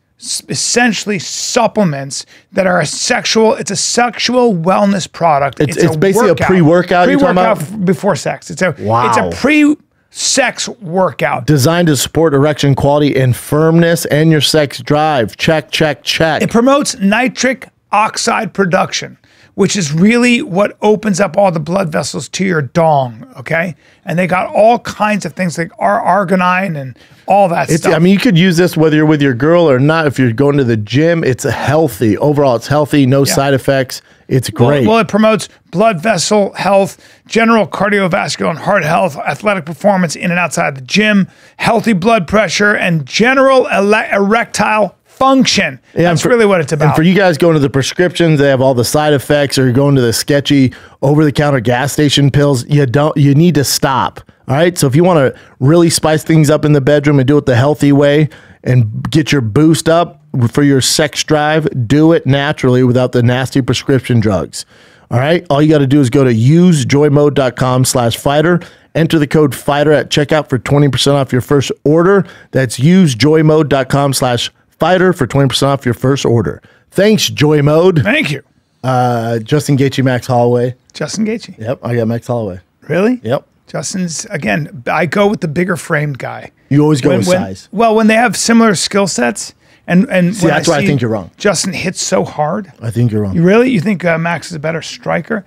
essentially supplements that are it's a sexual wellness product. It's basically a pre-workout you're talking about? Before sex. It's a Wow. pre-sex workout. Designed to support erection quality and firmness and your sex drive. Check, check, check. It promotes nitric oxide production, which is really what opens up all the blood vessels to your dong, okay? And they got all kinds of things like arginine and all that stuff. I mean, you could use this whether you're with your girl or not. If you're going to the gym, it's healthy. Overall, it's healthy, no side effects. It's great. Well, it promotes blood vessel health, general cardiovascular and heart health, athletic performance in and outside the gym, healthy blood pressure, and general erectile function. Yeah, That's really what it's about. And for you guys going to the prescriptions, they have all the side effects, or you're going to the sketchy over-the-counter gas station pills, you need to stop. All right? So if you want to really spice things up in the bedroom and do it the healthy way and get your boost up, for your sex drive, do it naturally without the nasty prescription drugs. All right. All you got to do is go to usejoymode.com/fighter. Enter the code FIGHTER at checkout for 20% off your first order. That's usejoymode.com/fighter for 20% off your first order. Thanks, Joy Mode. Thank you. Justin Gaethje, Max Holloway. Justin Gaethje. Yep, I got Max Holloway. Really? Yep. Justin's, again, I go with the bigger framed guy. You always go with size. Well, when they have similar skill sets, and See, that's why I think you're wrong. Justin hits so hard. I think you're wrong. You think Max is a better striker?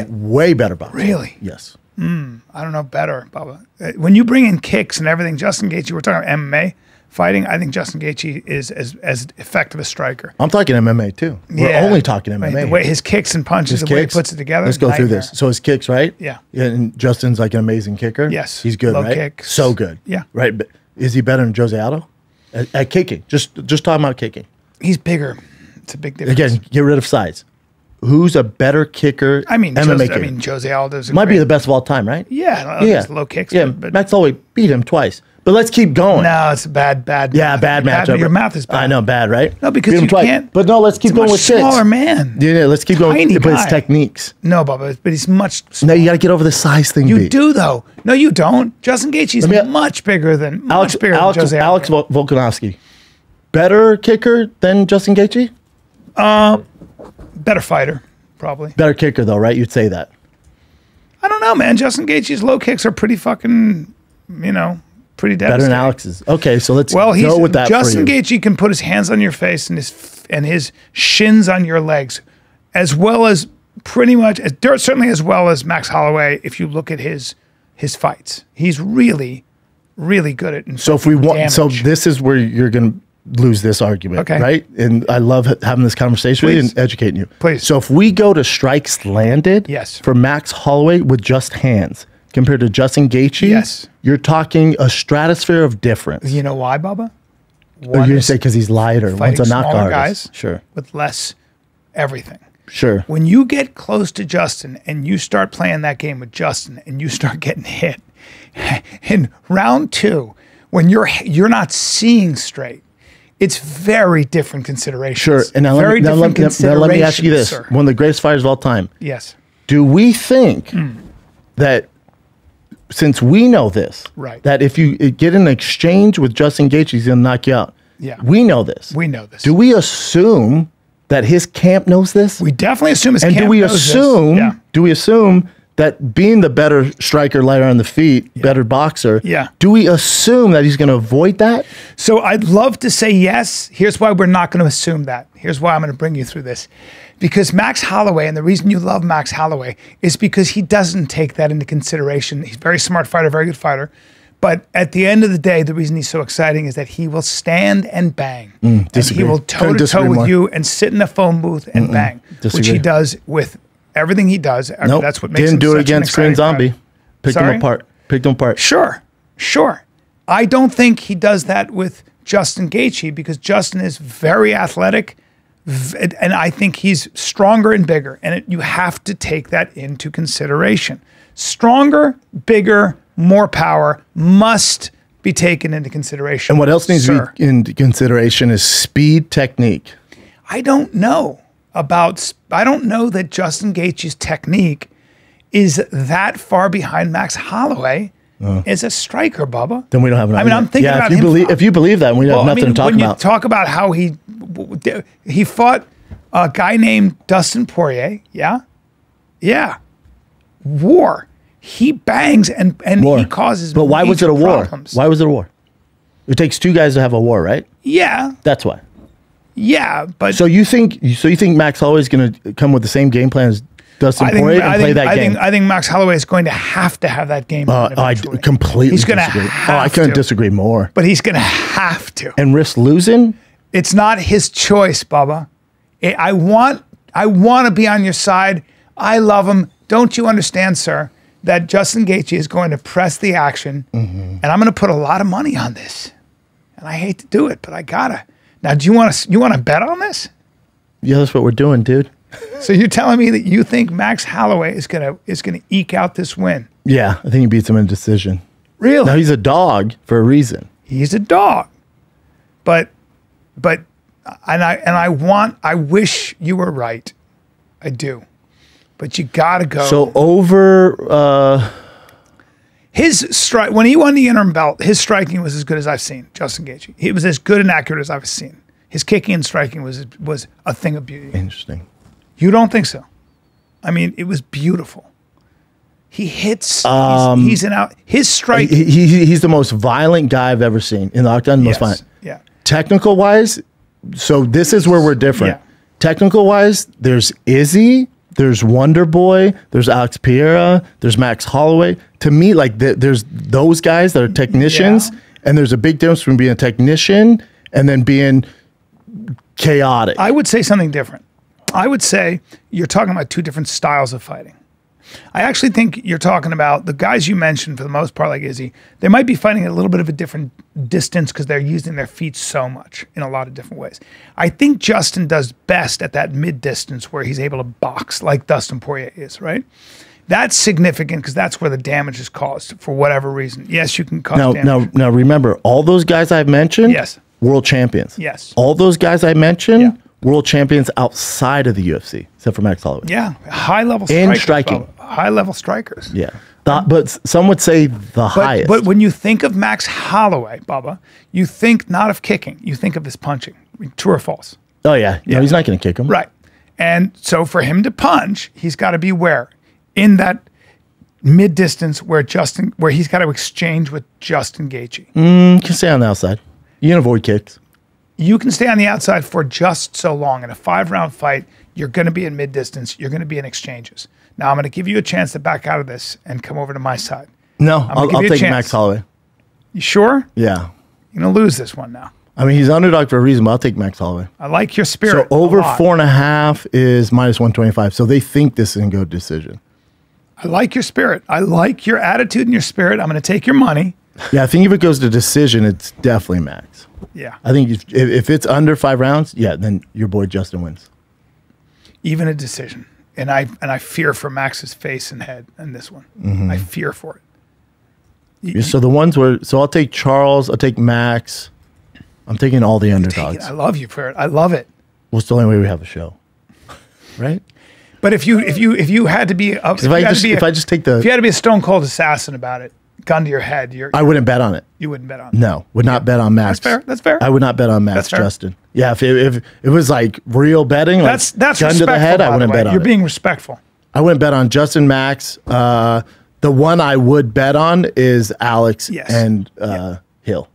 Way better boxer. Really? Yes. I don't know better, Bubba. When you bring in kicks and everything, Justin Gaethje, we're talking about MMA fighting. I think Justin Gaethje is as effective a striker. I'm talking MMA too. We're only talking MMA. The way his kicks and punches, the way he puts it together. Let's go through this. So his kicks, right? Yeah. And Justin's like an amazing kicker. Yes. He's good, Low right? kicks. So good. Yeah. Right. But is he better than Jose Aldo at kicking? Just talking about kicking. He's bigger. It's a big difference. Again, get rid of size. Who's a better kicker? MMA kicker? Jose Aldo's might be the best of all time, right? Yeah. Low kicks. Yeah. But Max Holloway beat him twice. But let's keep going. No, it's a bad. Yeah, bad matchup. Your math is bad. I know, bad, right? No, because you can't. But no, let's keep going with kicks. Smaller man. Yeah, let's keep going with his techniques. No, Bubba, but he's much smaller. No, you got to get over the size thing. You do though. No, you don't. Justin Gaethje is much bigger than Jose Aldo. Alex Volkanovski, better kicker than Justin Gaethje. Better fighter, probably. Better kicker though, right? You'd say that. I don't know, man. Justin Gaethje's low kicks are pretty fucking, pretty devastating. Better than Alex's. Okay, so let's go with that. Justin Gaethje can put his hands on your face and his shins on your legs, as well as certainly as well as Max Holloway. If you look at his fights, he's really, really good at. So if we want, so this is where you're going to lose this argument, okay? Right? And I love having this conversation with you and educating you. Please. So if we go to strikes landed, yes, for Max Holloway with just hands compared to Justin Gaethje, yes, you're talking a stratosphere of difference. You know why, Bubba? You're going to say because he's lighter. One's a knockout guys, sure, with less everything. Sure. When you get close to Justin and you start playing that game with Justin and you start getting hit in round 2, when you're not seeing straight, it's very different considerations. Sure. And now let me ask you this. Sir. One of the greatest fighters of all time. Yes. Do we think that since we know this, right, that if you get an exchange with Justin Gaethje, he's going to knock you out? Yeah. We know this. We know this. Do we assume that his camp knows this? We definitely assume his camp knows this. Do we assume that being the better striker, lighter on the feet, better boxer, do we assume that he's going to avoid that? So I'd love to say yes. Here's why we're not going to assume that. Here's why I'm going to bring you through this. Because Max Holloway, and the reason you love Max Holloway is because he doesn't take that into consideration. He's a very smart fighter, very good fighter. But at the end of the day, the reason he's so exciting is that he will stand and bang. And he will toe-to-toe with you and sit in a phone booth and bang, which he does with everything he does. Nope. That's what makes him do it such against Korean Zombie. Picked him apart. Sure. I don't think he does that with Justin Gaethje because Justin is very athletic, and I think he's stronger and bigger, and you have to take that into consideration. Stronger, bigger, more power must be taken into consideration. And what else needs to be into consideration is speed, technique. I don't know that Justin Gaethje's technique is that far behind Max Holloway as a striker, Bubba. Then we don't have enough. I'm thinking about if you believe that, we have nothing to talk about. When you talk about how he fought a guy named Dustin Poirier, war. He bangs and he causes. But why was it a war? Problems. Why was it a war? It takes two guys to have a war, right? Yeah, that's why. Yeah, but so you think Max Holloway is going to come with the same game plan as Dustin Poirier and play that game? I think Max Holloway is going to have that game. I completely. He's going to. I couldn't disagree more. But he's going to have to and risk losing. It's not his choice, Bubba. I want to be on your side. I love him. Don't you understand, sir, that Justin Gaethje is going to press the action, and I'm going to put a lot of money on this. And I hate to do it, but I gotta. Now, do you want to bet on this? Yeah, that's what we're doing, dude. So you're telling me that you think Max Holloway is gonna eke out this win? Yeah, I think he beats him in decision. Really? Now he's a dog for a reason. He's a dog, but I wish you were right. I do. But you gotta go. So over his strike when he won the interim belt, his striking was as good as I've seen. Justin Gaethje, he was as good and accurate as I've seen. His kicking and striking was a thing of beauty. interesting. You don't think so? I mean, it was beautiful. He hits. He's an out. His strike. He's the most violent guy I've ever seen in the octagon. Most violent. Yeah. Technical wise, so this is where we're different. Yeah. Technical wise, there's Izzy, there's Wonder Boy, there's Alex Pereira, there's Max Holloway. To me, like there's those guys that are technicians, and there's a big difference between being a technician and then being chaotic. I would say something different. I would say you're talking about two different styles of fighting. I actually think you're talking about the guys you mentioned for the most part, like Izzy, they might be fighting at a little bit of a different distance because they're using their feet so much in a lot of different ways. I think Justin does best at that mid distance where he's able to box like Dustin Poirier is, right? That's significant because that's where the damage is caused for whatever reason. Yes, you can cause damage. Now remember, all those guys I've mentioned, Yes. world champions. Yes. All those guys I mentioned, world champions outside of the UFC, except for Max Holloway. Yeah, high level strikers. And striking. High level strikers. Yeah. But some would say the highest. But when you think of Max Holloway, Bubba, you think not of kicking. You think of his punching. True or false? Oh, yeah. No, he's not going to kick him. Right. And so for him to punch, he's got to be where? In that mid distance where he's got to exchange with Justin Gaethje. You can stay on the outside. You can avoid kicks. You can stay on the outside for just so long. In a 5-round fight, you're going to be in mid distance. You're going to be in exchanges. Now, I'm going to give you a chance to back out of this and come over to my side. No, I'll take Max Holloway. You sure? Yeah. You're going to lose this one now. I mean, he's underdog for a reason, but I'll take Max Holloway. I like your spirit. So over 4.5 is minus 125. So they think this is going to go decision. I like your spirit. I like your attitude and your spirit. I'm going to take your money. Yeah, I think if it goes to decision, it's definitely Max. Yeah. I think if it's under 5 rounds, yeah, then your boy Justin wins. Even a decision. And I fear for Max's face and head in this one. I fear for it. So the ones where, so I'll take Charles, I'll take Max. I'm taking all the underdogs. I love you for it. I love it. Well, it's the only way we have a show, right? But if you had to be, if you had to be a stone cold assassin about it, gun to your head, I wouldn't bet on it. You wouldn't bet on it. No, would not bet on Max. That's fair. That's fair. I would not bet on Max, Justin. Yeah, if it was like real betting, like that's gun to the head, I wouldn't bet on it. You're being respectful. I wouldn't bet on Justin, Max. The one I would bet on is Alex and Hill.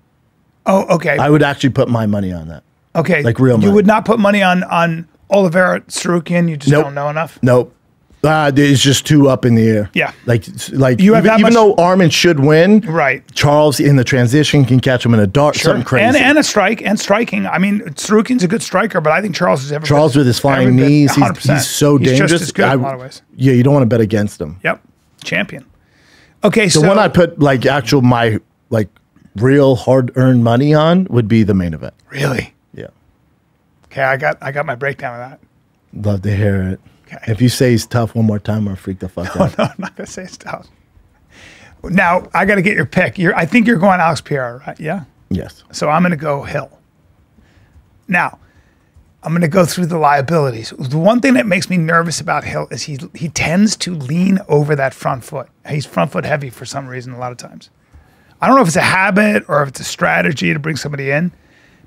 Oh, okay. I would actually put my money on that. Okay. Like real money. You would not put money on Oliveira Sarukian. You just don't know enough. Nope. It's just too up in the air. Yeah. Like you even though Armin should win, right? Charles in the transition can catch him in a dart, something crazy, and a strike and striking. I mean, Sarukian's a good striker, but I think Charles is with his flying knees, he's so dangerous. He's just as good in a lot of ways. Yeah, you don't want to bet against him. Yep, champion. Okay, so the one I put like actual my like real hard earned money on would be the main event. Really? Yeah. Okay, I got my breakdown of that. Love to hear it. Okay. If you say he's tough one more time, I'm gonna freak the fuck out. No, I'm not gonna say it's tough. Now I got to get your pick. I think you're going Alex Pereira, right? Yeah. Yes. So I'm gonna go Hill. Now, I'm gonna go through the liabilities. The one thing that makes me nervous about Hill is he tends to lean over that front foot. He's front foot heavy for some reason a lot of times. I don't know if it's a habit or if it's a strategy to bring somebody in,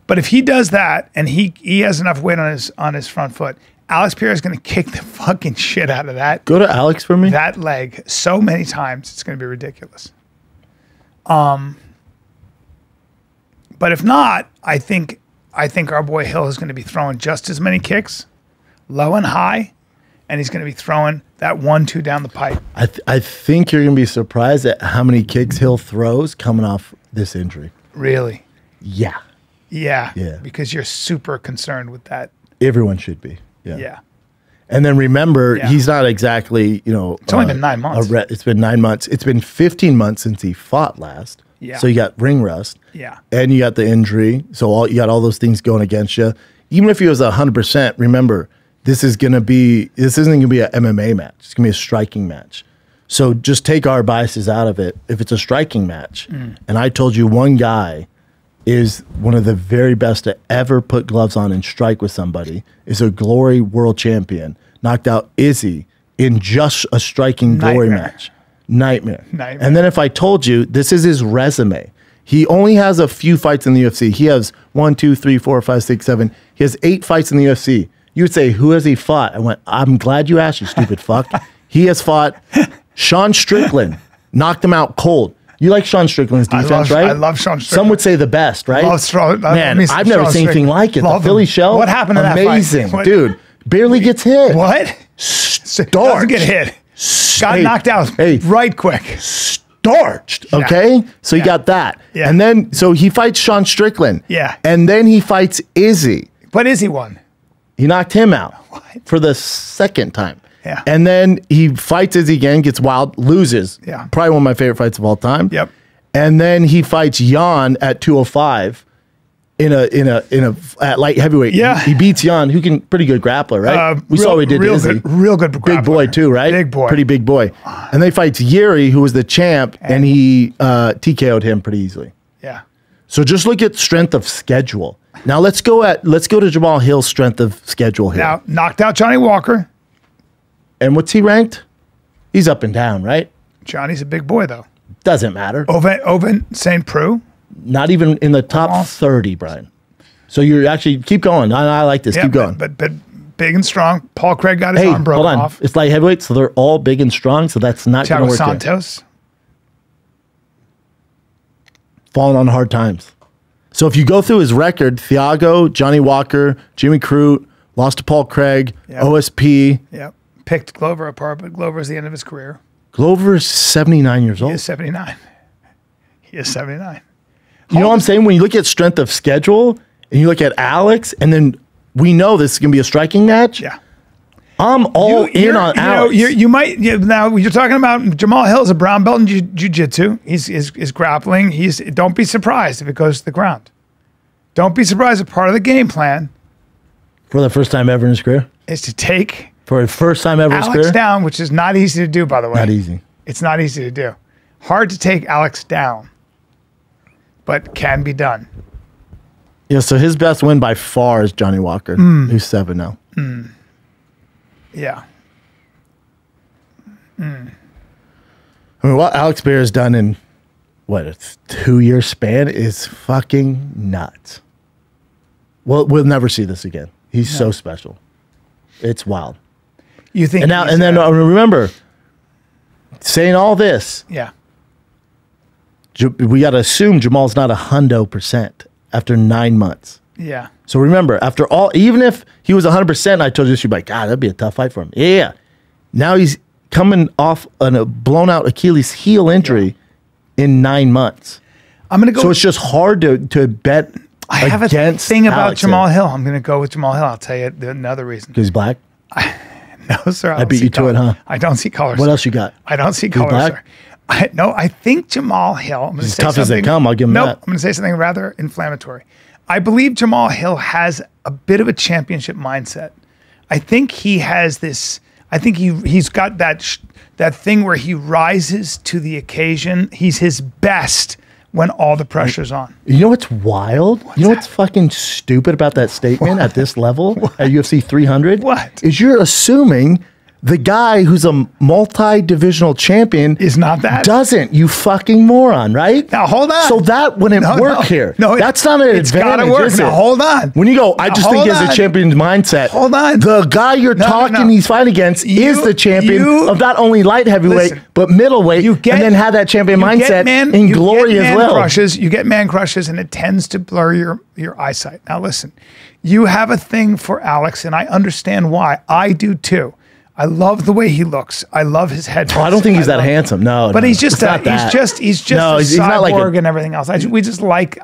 but if he does that and he has enough weight on his front foot, Alex Pereira is going to kick the fucking shit out of that. Go to Alex for me. That leg so many times, it's going to be ridiculous. But if not, I think our boy Hill is going to be throwing just as many kicks, low and high, and he's going to be throwing that 1-2 down the pipe. I think you're going to be surprised at how many kicks Hill throws coming off this injury. Really? Yeah. Yeah. Yeah. Because you're super concerned with that. Everyone should be. Yeah. Yeah. And then remember, he's not exactly, it's only been 9 months. It's been 9 months. It's been 15 months since he fought last. Yeah. So you got ring rust. Yeah. And you got the injury. So you got all those things going against you. Even if he was 100%, remember, this isn't going to be an MMA match. It's going to be a striking match. So just take our biases out of it. If it's a striking match, and I told you one guy is one of the very best to ever put gloves on and strike with somebody, is a Glory world champion. Knocked out Izzy in just a striking Glory match. Nightmare. And then if I told you, this is his resume. He only has a few fights in the UFC. He has 1, 2, 3, 4, 5, 6, 7. He has 8 fights in the UFC. You would say, who has he fought? I went, I'm glad you asked, you stupid fuck. He has fought Sean Strickland. Knocked him out cold. You like Sean Strickland's defense, right? I love Sean Strickland. Some would say the best, right? Man, I've never seen anything like it. The Philly shell. What happened to that fight? Amazing, dude. Barely gets hit. What? Doesn't get hit. Got knocked out right quick. Starched, okay? So you got that. Yeah. And then, so he fights Sean Strickland. Yeah. And then he fights Izzy. But Izzy won. He knocked him out for the second time. Yeah. And then he fights Izzy again, gets wild, loses. Yeah. Probably one of my favorite fights of all time. Yep. And then he fights Jan at 205 at light heavyweight. Yeah. He beats Jan, who can pretty good grappler, right? We saw what he did to Izzy. Real good grappler. Big boy too, right? Big boy. Pretty big boy. And they fight Yuri, who was the champ, and he TKO'd him pretty easily. Yeah. So just look at strength of schedule. Now let's go to Jamahal Hill's strength of schedule here. Now, knocked out Johnny Walker. And what's he ranked? He's up and down, right? Johnny's a big boy, though. Doesn't matter. Oven St. Preux. Not even in the top 30, Brian. So you're actually, keep going. I like this. Keep going. But big and strong. Paul Craig got his arm broken off. It's light heavyweight, so they're all big and strong, so that's not going to work. Santos. Falling on hard times. So if you go through his record, Thiago, Johnny Walker, Jimmy Crute, lost to Paul Craig, OSP. Yep. Picked Glover apart, but Glover's the end of his career. Glover's 79 years old. He is 79. He is 79. You know what I'm saying? When you look at strength of schedule and you look at Alex, and then we know this is going to be a striking match. Yeah. I'm all in on Alex. Now you're talking about Jamahal Hill is a brown belt in jiu-jitsu. He's grappling. Don't be surprised if it goes to the ground. Don't be surprised if part of the game plan for the first time ever in his career is to take for the first time ever in his career Alex down, which is not easy to do, by the way. Not easy. It's not easy to do. Hard to take Alex down, but can be done. Yeah, so his best win by far is Johnny Walker, who's 7 now. Yeah. I mean, what Alex Pereira has done in, what, a 2-year span is fucking nuts. Well, we'll never see this again. He's so special. It's wild. You think? And then remember, saying all this, yeah, we got to assume Jamal's not 100% after 9 months. Yeah. So remember, after all, even if he was 100%, I told you, you'd be like, God, that'd be a tough fight for him. Yeah. Now he's coming off a blown out Achilles heel injury in 9 months. I'm gonna go. So it's just hard to bet. I have a thing about Jamahal Hill. I'm gonna go with Jamahal Hill. I'll tell you another reason. Because he's black. No, sir. I beat you to it, huh? I don't see colors. What else you got? I don't see colors, sir. I think Jamahal Hill. As tough as they come, I'll give him that. I'm going to say something rather inflammatory. I believe Jamahal Hill has a bit of a championship mindset. I think he has this. I think he's got that thing where he rises to the occasion. He's his best when all the pressure's on. You know what's wild? What's fucking stupid about that statement at this level at UFC 300? What? Is you're assuming the guy who's a multi-divisional champion is not that. Doesn't, you fucking moron, right? Now hold on. So that wouldn't work here. No, that's not an advantage. It's gotta work. Now hold on. When you go, I just think he has a champion's mindset. Hold on. The guy you're talking he's fighting against is the champion of not only light heavyweight, but middleweight, and then have that champion mindset in glory as well. You get man crushes, and it tends to blur your eyesight. Now listen, you have a thing for Alex, and I understand why. I do too. I love the way he looks. I love his head. Oh, I don't think he's that handsome. No, but he's just a cyborg not like and everything else. I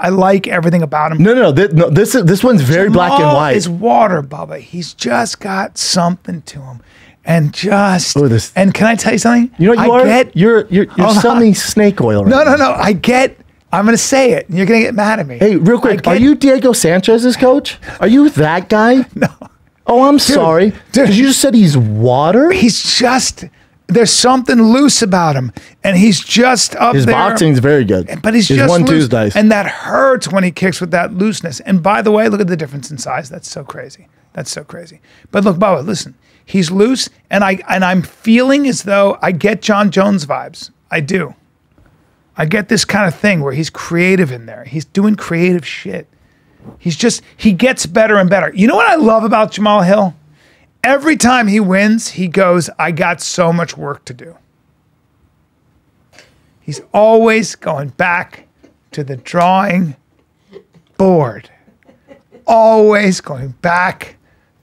like everything about him. No. This one's very black and white. It's water, Bubba. He's just got something to him, and and can I tell you something? You know what you're selling me snake oil. Right No. I'm going to say it. And you're going to get mad at me. Hey, real quick, are you Diego Sanchez's coach? Are you that guy? No. Oh, I'm sorry. Dude, you just said he's water? He's just There's something loose about him, and he's just up His there. boxing's very good. But he's His just 1-2's loose, nice. and that hurts when he kicks with that looseness. And by the way, look at the difference in size. That's so crazy. That's so crazy. But look, Bubba, listen. He's loose, and I'm feeling as though I get John Jones vibes. I do. I get this kind of thing where he's creative in there. He's doing creative shit. He gets better and better. You know what I love about Jamahal Hill? Every time he wins, he goes, I got so much work to do. He's always going back to the drawing board. Always going back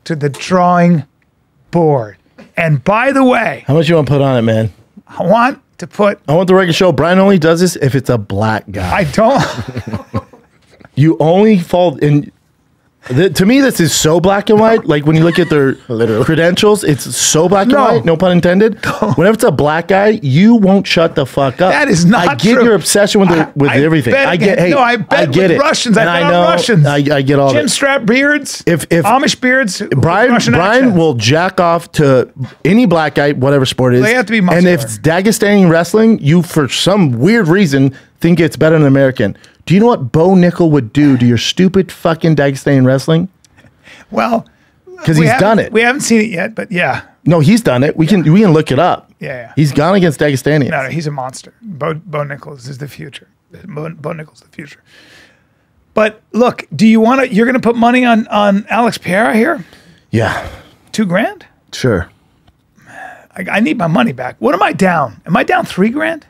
to the drawing board. And by the way, How much you want to put on it, man? I want the record show. Brian only does this if it's a black guy. I don't. You only fall in. To me, this is so black and white. Like when you look at their credentials, it's so black and white. No pun intended. Whenever it's a black guy, you won't shut the fuck up. That is not I get true. your obsession with everything. I get. Hey, I bet I get with it. Russians. And I bet know. on Russians. I get all Chin that. strap beards. If Amish beards. with Brian Russian accents. will jack off to any black guy, whatever sport it is. They have to be and muscular. if it's Dagestani wrestling, you for some weird reason think it's better than American. Do you know what Bo Nickel would do to your stupid fucking Dagestani wrestling? Well, Because he's done it. We haven't seen it yet, but yeah. No, he's done it. We can look it up. Yeah. He's gone against Dagestanians. No, he's a monster. Bo Nichols is the future. Bo Nichols is the future. But look, you're going to put money on Alex Pereira here? Yeah, $2,000? sure. I need my money back. What am I down? Am I down $3,000?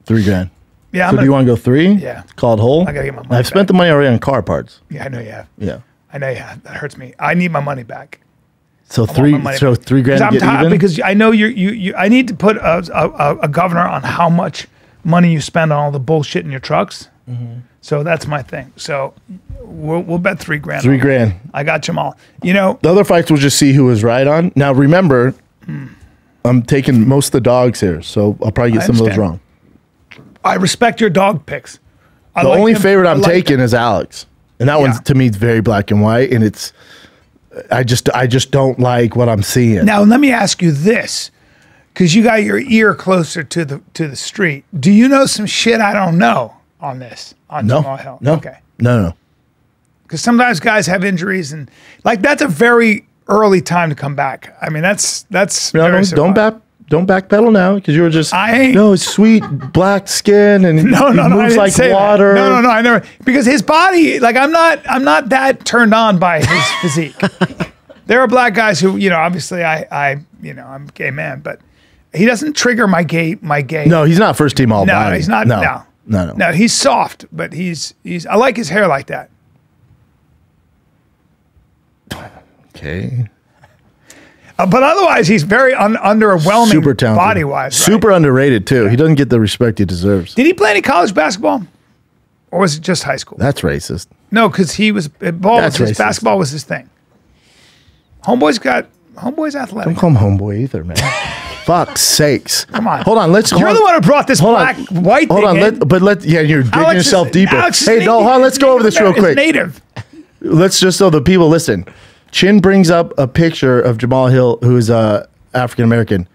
$3,000. Yeah. So do you want to go 3? Yeah. Call it whole? I gotta get my money I've spent the money already on car parts. Yeah, I know you have. Yeah. I know you have. That hurts me. I need my money back. So I want my money back. $3,000 to get even? Because I know I need to put a governor on how much money you spend on all the bullshit in your trucks. Mm-hmm. So that's my thing. So we'll bet $3,000. $3,000. I got Jamahal. You know, The other fights we'll just see who was right on. Now remember, I'm taking most of the dogs here, so I'll probably get some of those understand. wrong. I respect your dog picks. The only favorite I'm taking is Alex, and that one's to me it's very black and white, and it's I just don't like what I'm seeing. Now let me ask you this, because you got your ear closer to the street. Do you know some shit I don't know on this on Jamahal Hill? No, Okay. no. Because sometimes guys have injuries, and like that's a very early time to come back. I mean, that's very surprising. Don't backpedal now because you were just it's sweet black skin and No, he I moves didn't like say that. water. No, I never, because his body, like I'm not that turned on by his physique. There are black guys who, obviously I'm a gay man, but he doesn't trigger my gay. No, he's not first team all No, body. he's not. No. No, he's soft, but he's. I like his hair like that. Okay. But otherwise, he's very underwhelming. Super talented. Body-wise. Right? Super underrated, too. He doesn't get the respect he deserves. Did he play any college basketball? Or was it just high school? That's racist. No, because basketball was his thing. Homeboy's athletic. Don't call him homeboy either, man. Fuck's sakes. Come on. Hold on. You're the one who brought this white Hold on. thing in. You're digging yourself deeper. Hey, hold on. Let's go over this real quick. Native. Let's just so the people listen. Chin brings up a picture of Jamahal Hill, who is African American.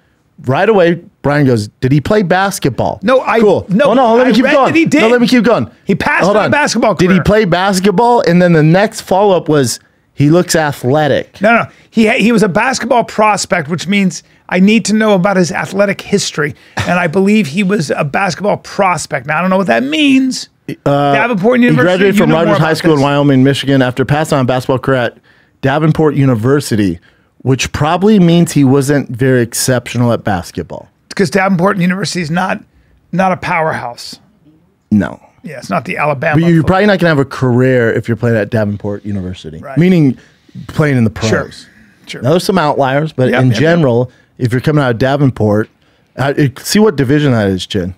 Right away, Brian goes, "Did he play basketball?" No, cool. No, let me keep read going. that he did. No, let me keep going. He passed on a basketball career. Did he play basketball? And then the next follow up was he looks athletic. No. He was a basketball prospect, which means I need to know about his athletic history, and I believe he was a basketball prospect. Now I don't know what that means. Davenport University. He graduated from Rogers High School in Wyoming, Michigan, after passing on a basketball career at Davenport University, which probably means he wasn't very exceptional at basketball. Because Davenport University is not a powerhouse. No. Yeah, it's not the Alabama. But you're probably not going to have a career if you're playing at Davenport University, right. Meaning playing in the pros. Sure. Now, there's some outliers, but in general, if you're coming out of Davenport, see what division that is, Chin.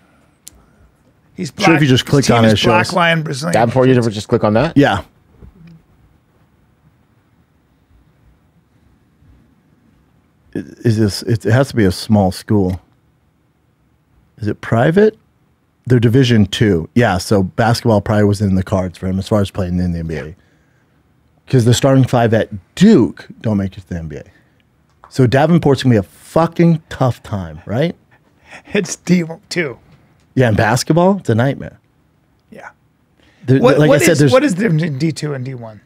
He's black. Sure, if you just click on it, it shows. Black Lion Brazilian. Davenport, you ever just click on that? Yeah. It has to be a small school. Is it private? They're Division II. Yeah, so basketball probably was in the cards for him as far as playing in the NBA. Because the starting five at Duke don't make it to the NBA. So Davenport's going to be a fucking tough time, right? It's D2. Yeah, in basketball, it's a nightmare. Yeah. Like I said, there's what is the difference in D2 and D1?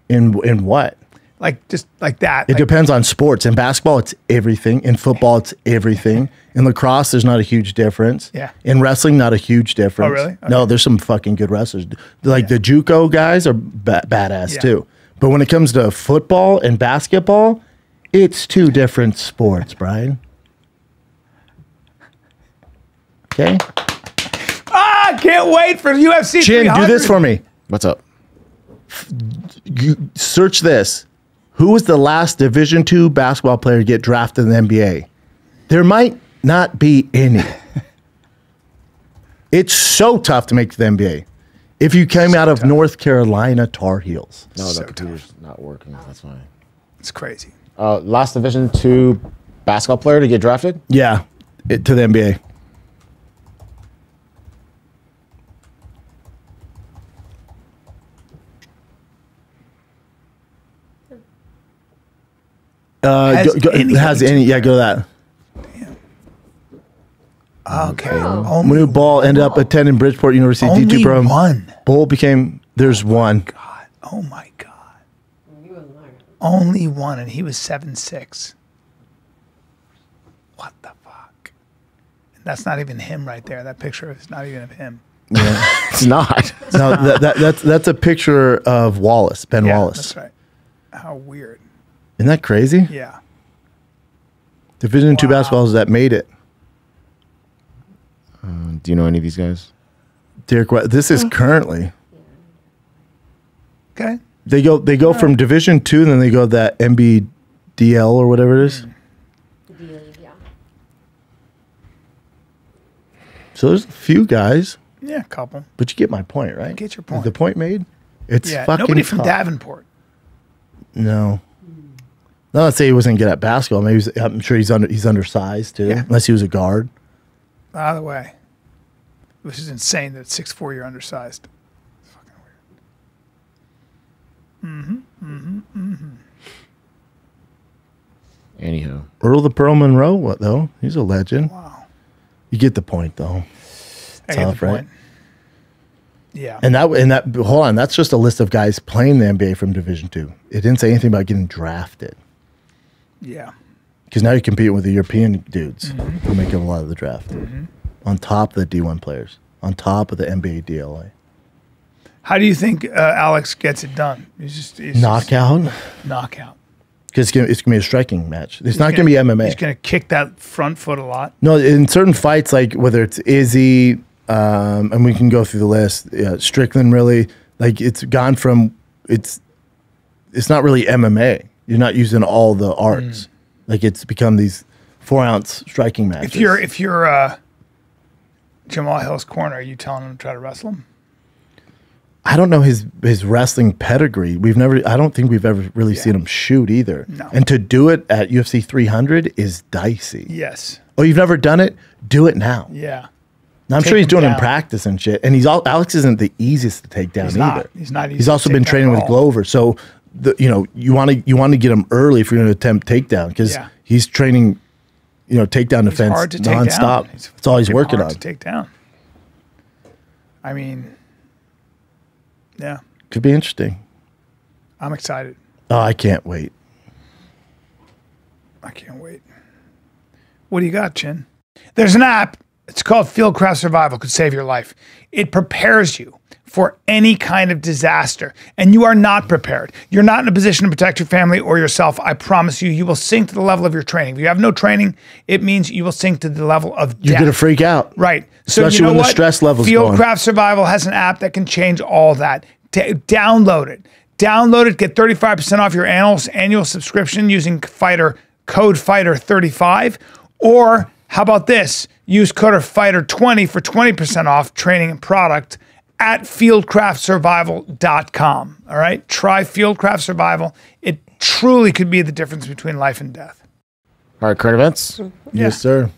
in what? Like just like that. It depends on sports. In basketball, it's everything. In football, it's everything. In lacrosse, there's not a huge difference. Yeah. In wrestling, not a huge difference. Oh, really? Okay. No, there's some fucking good wrestlers. Like the JUCO guys are badass Yeah. too. But when it comes to football and basketball, it's two different sports, Brian. Okay? I can't wait for UFC. Chin, do 300. this for me. What's up? You search this. Who was the last Division II basketball player to get drafted in the NBA? There might not be any. It's so tough to make the NBA. If you came out of North Carolina Tar Heels. No, So the computer's not working. That's fine. It's crazy. Last Division II basketball player to get drafted? Yeah, to the NBA. Has any- Yeah, go to that. Okay. Manu Ball ended up attending Bridgeport University Only D2 program. one. Bull became, there's one. God. Oh my God. Only one, and he was 7'6". What the fuck? And that's not even him right there. That picture is not even of him. It's not. No, that's a picture of Wallace, Ben Yeah, Wallace. that's right. How weird. Isn't that crazy? Yeah. Division II basketballs that made it. Do you know any of these guys? Derek, this is currently. Okay. They go from Division II, and then they go to that NBDL or whatever it is. So there's a few guys, Yeah, a couple. but you get my point, right? Get your Is point. the point made? It's Yeah. fucking Nobody from tough. Davenport. No. Not to say he wasn't good at basketball. Maybe I'm sure he's undersized too, Yeah. unless he was a guard. By the way, which is insane that at 6'4" you're undersized. It's fucking weird. Anyhow. Earl the Pearl Monroe, what though? He's a legend. Wow. You get the point though. I get Tough, the right? point. Yeah. And that hold on, that's just a list of guys playing the NBA from Division II. It didn't say anything about getting drafted. Yeah. Because now you're competing with the European dudes who make up a lot of the draft. On top of the D1 players. On top of the NBA DLA. How do you think Alex gets it done? He's Knockout. Just knockout. Because it's going to be a striking match. It's not going to be MMA. He's going to kick that front foot a lot. No, in certain fights, like whether it's Izzy, and we can go through the list. Yeah, Strickland really, like it's gone from it's not really MMA. You're not using all the arts. Like it's become these 4-ounce striking matches. If you're Jamahal Hill's corner, are you telling him to try to wrestle him? I don't know his wrestling pedigree. I don't think we've ever really seen him shoot either. No. And to do it at UFC 300 is dicey. Yes. Oh, you've never done it? Do it now. Yeah. Now, I'm Take sure he's him doing it in down. practice and shit. And Alex isn't the easiest to take down He's either. not. He's not easy He's to also take been down training at with all. Glover. So you want to get him early if you're going to attempt takedown because Yeah. he's training, takedown He's defense hard to take nonstop. down. That's all he's fucking working hard on. to take down. I mean, yeah, Could be interesting. I'm excited. Oh, I can't wait. I can't wait. What do you got, Chin? There's an app. It's called Fieldcraft Survival. Could save your life. It prepares you for any kind of disaster, and you are not prepared. You're not in a position to protect your family or yourself. I promise you, you will sink to the level of your training. If you have no training, it means you will sink to the level of You're death. going to freak out. Right. So Especially you know when the what? stress level's going. Fieldcraft Survival has an app that can change all that. Download it. Download it. Get 35% off your annual subscription using code FIGHTER35. Or how about this? Use code FIGHTER20 for 20% off training and product at fieldcraftsurvival.com. All right? Try Fieldcraft Survival. It truly could be the difference between life and death. All right, current events. Yes, sir.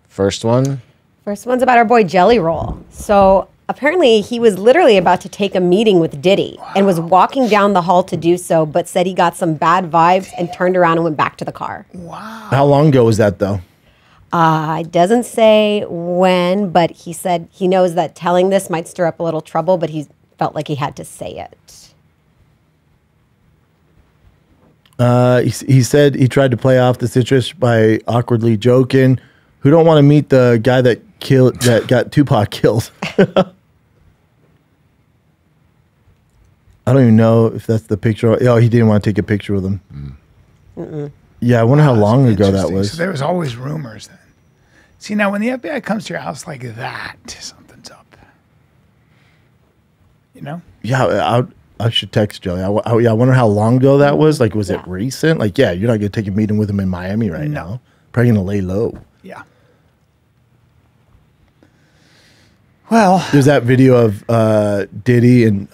First one. First one's about our boy Jelly Roll. So apparently he was literally about to take a meeting with Diddy and was walking down the hall to do so, but said he got some bad vibes and turned around and went back to the car. How long ago was that, though? It doesn't say when, but he said he knows that telling this might stir up a little trouble, but he felt like he had to say it. He said he tried to play off the situation by awkwardly joking, "Who don't want to meet the guy that got Tupac killed?" I don't even know if that's the picture. Oh, he didn't want to take a picture with him. Yeah, I wonder how long ago that was. So there was always rumors then. See, now when the FBI comes to your house like that, something's up. You know? Yeah, I should text Joey. I wonder how long ago that was. Like, was it recent? Like, yeah, you're not going to take a meeting with him in Miami right now. Probably going to lay low. Yeah. Well, there's that video of Diddy and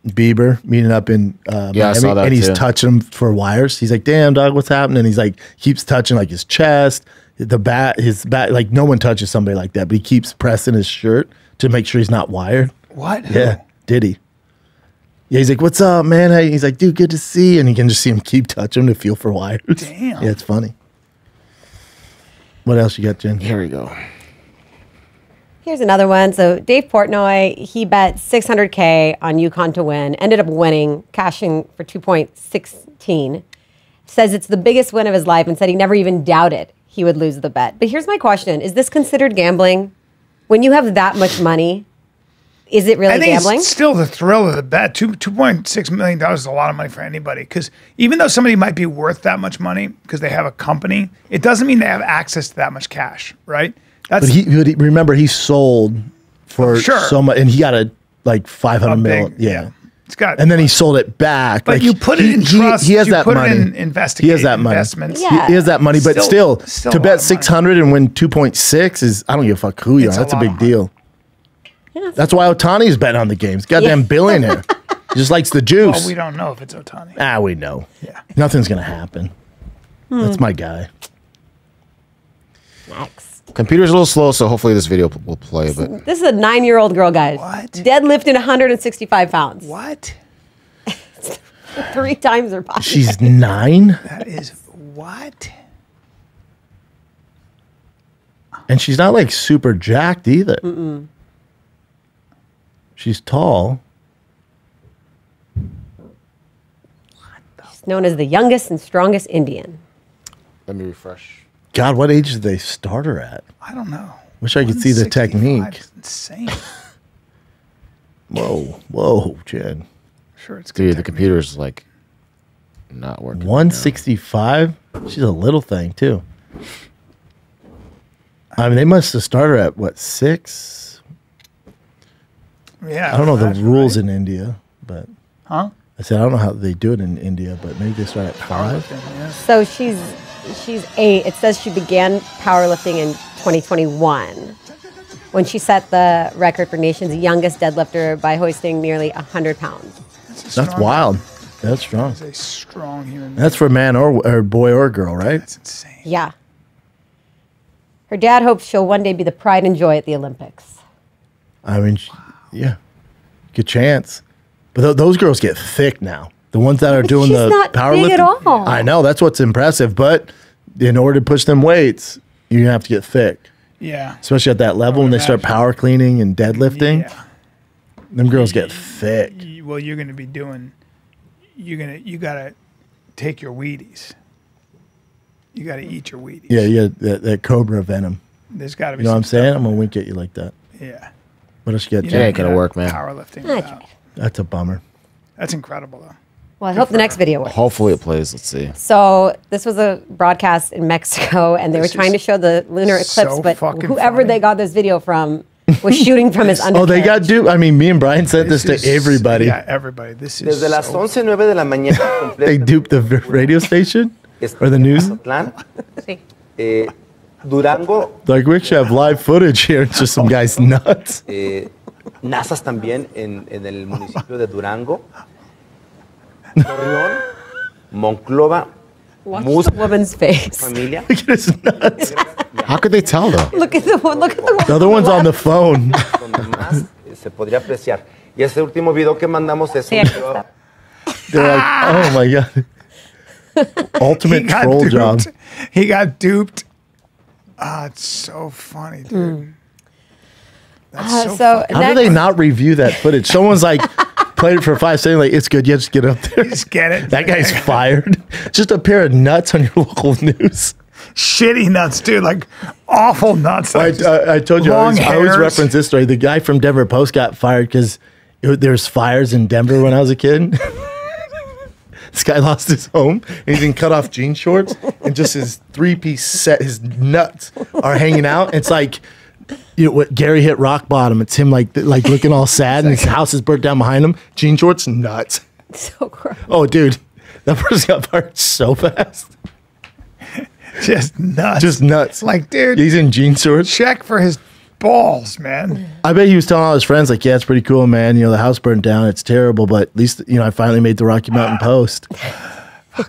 Bieber meeting up in Miami, I saw that and he's too. touching him for wires. He's like, "Damn, dog, what's happening?" He's like, keeps touching like his chest, his back. Like, no one touches somebody like that, but he keeps pressing his shirt to make sure he's not wired. what? Yeah, Diddy. Yeah, he's like, "What's up, man?" Hey, he's like, "Dude, good to see you." And you can just see him keep touching him to feel for wires. Damn. Yeah, it's funny. What else you got, Jen? Here we go. Here's another one. So Dave Portnoy, he bet $600K on UConn to win, ended up winning, cashing for 2.16. Says it's the biggest win of his life and said he never even doubted he would lose the bet. But here's my question. Is this considered gambling? When you have that much money, is it really I think gambling? it's still the thrill of the bet. $2.6 million is a lot of money for anybody. Because even though somebody might be worth that much money because they have a company, it doesn't mean they have access to that much cash, right? That's But remember, he sold for so much, and he got like 500 mil. Yeah. It's got, and then he sold it back. but like, you put it in trust. He has you that put money. it in He has that money. investments. Yeah. He has that money, but still a to lot bet of 600 and win 2.6 is, I don't give a fuck who you It's are. a That's a lot big of money. deal. That's why Otani's betting on the games. Goddamn billionaire. He just likes the juice. Well, we don't know if it's Otani. We know. Yeah. Nothing's going to happen. That's my guy. Next. Computer's a little slow, so hopefully this video will play. But This is a 9-year-old girl, guys. What? Deadlifting 165 pounds. What? 3 times her body. She's 9, That is what? and she's not like super jacked either. She's tall. She's known as the youngest and strongest Indian. let me refresh. God, what age did they start her at? I don't know. Wish I could see the 165 technique. is insane. Whoa, Jen. Sure, it's good. Dude, the computer's like not working. right now. 165? She's a little thing, too. I mean, they must have started at, what, 6? Yeah. I don't know the that's rules right. in India, but Huh? I said, I don't know how they do it in India, but maybe they start at 5. Yeah. So she's 8. It says she began powerlifting in 2021 when she set the record for nation's youngest deadlifter by hoisting nearly 100 pounds. That's wild. That's strong. That's a strong human being. That's for man or boy or girl, right? That's insane. Yeah. Her dad hopes she'll one day be the pride and joy at the Olympics. I mean, yeah, good chance. But those girls get thick now. The ones that are doing she's the not powerlifting. big at all. I know, that's what's impressive. But in order to push them weights, you're going to have to get thick. Yeah. Especially at that level when they start imagine. power cleaning and deadlifting. Yeah. Them girls get thick. Well, you're going to be doing. You got to take your Wheaties. You got to eat your Wheaties. Yeah, yeah, that cobra venom. There's got to be. You know what I'm some saying? stuff. I'm going to wink at you like that. Yeah. What else you got, You Jay? ain't gonna work, man. Powerlifting. Okay. without- That's a bummer. That's incredible, though. Well, I hope the next video works. Hopefully it plays. Let's see. So this was a broadcast in Mexico, and they were This trying to is show the lunar eclipse, so but fucking whoever funny. they got this video from was shooting from his undercarriage. Oh, they got duped. I mean, me and Brian sent this to is- everybody. Yeah, everybody. This is. Desde las so- 11:09 de la mañana. They duped the radio station or the news. Mazatlán, Durango, Like, we actually have live footage here. It's just some guy's nuts. nazas también en el municipio de Durango, Torreón, Monclova, Watch Mus the woman's face. familia. Look at his nuts. How could they tell though? Look at the one. Look at the one. The other one's on the phone. Donde más se podría apreciar. Y este último video que mandamos es un video They're like, oh my God. He Ultimate got troll duped. job. He got duped. It's so funny, dude. So how do they not review that footage? Someone's like played it for 5 seconds, like it's good. Yeah, just get up there. Just get it. That guy's fired. Just a pair of nuts on your local news. Shitty nuts, dude. Like awful nuts. Like I told you, I always hairs. reference this story. The guy from Denver Post got fired because there's fires in Denver when I was a kid. This guy lost his home and he's in cut off jean shorts and just his 3-piece set, his nuts are hanging out. It's like, you know, what Gary hit rock bottom. It's him like looking all sad and his house is burnt down behind him. Jean shorts, nuts. So gross. Oh, dude, that person got fired so fast. Just nuts. Just nuts. Like, dude, he's in jean shorts. check for his balls, man. I bet he was telling all his friends, like, yeah, it's pretty cool, man. You know, the house burned down. It's terrible, but at least, you know, I finally made the Rocky Mountain Post.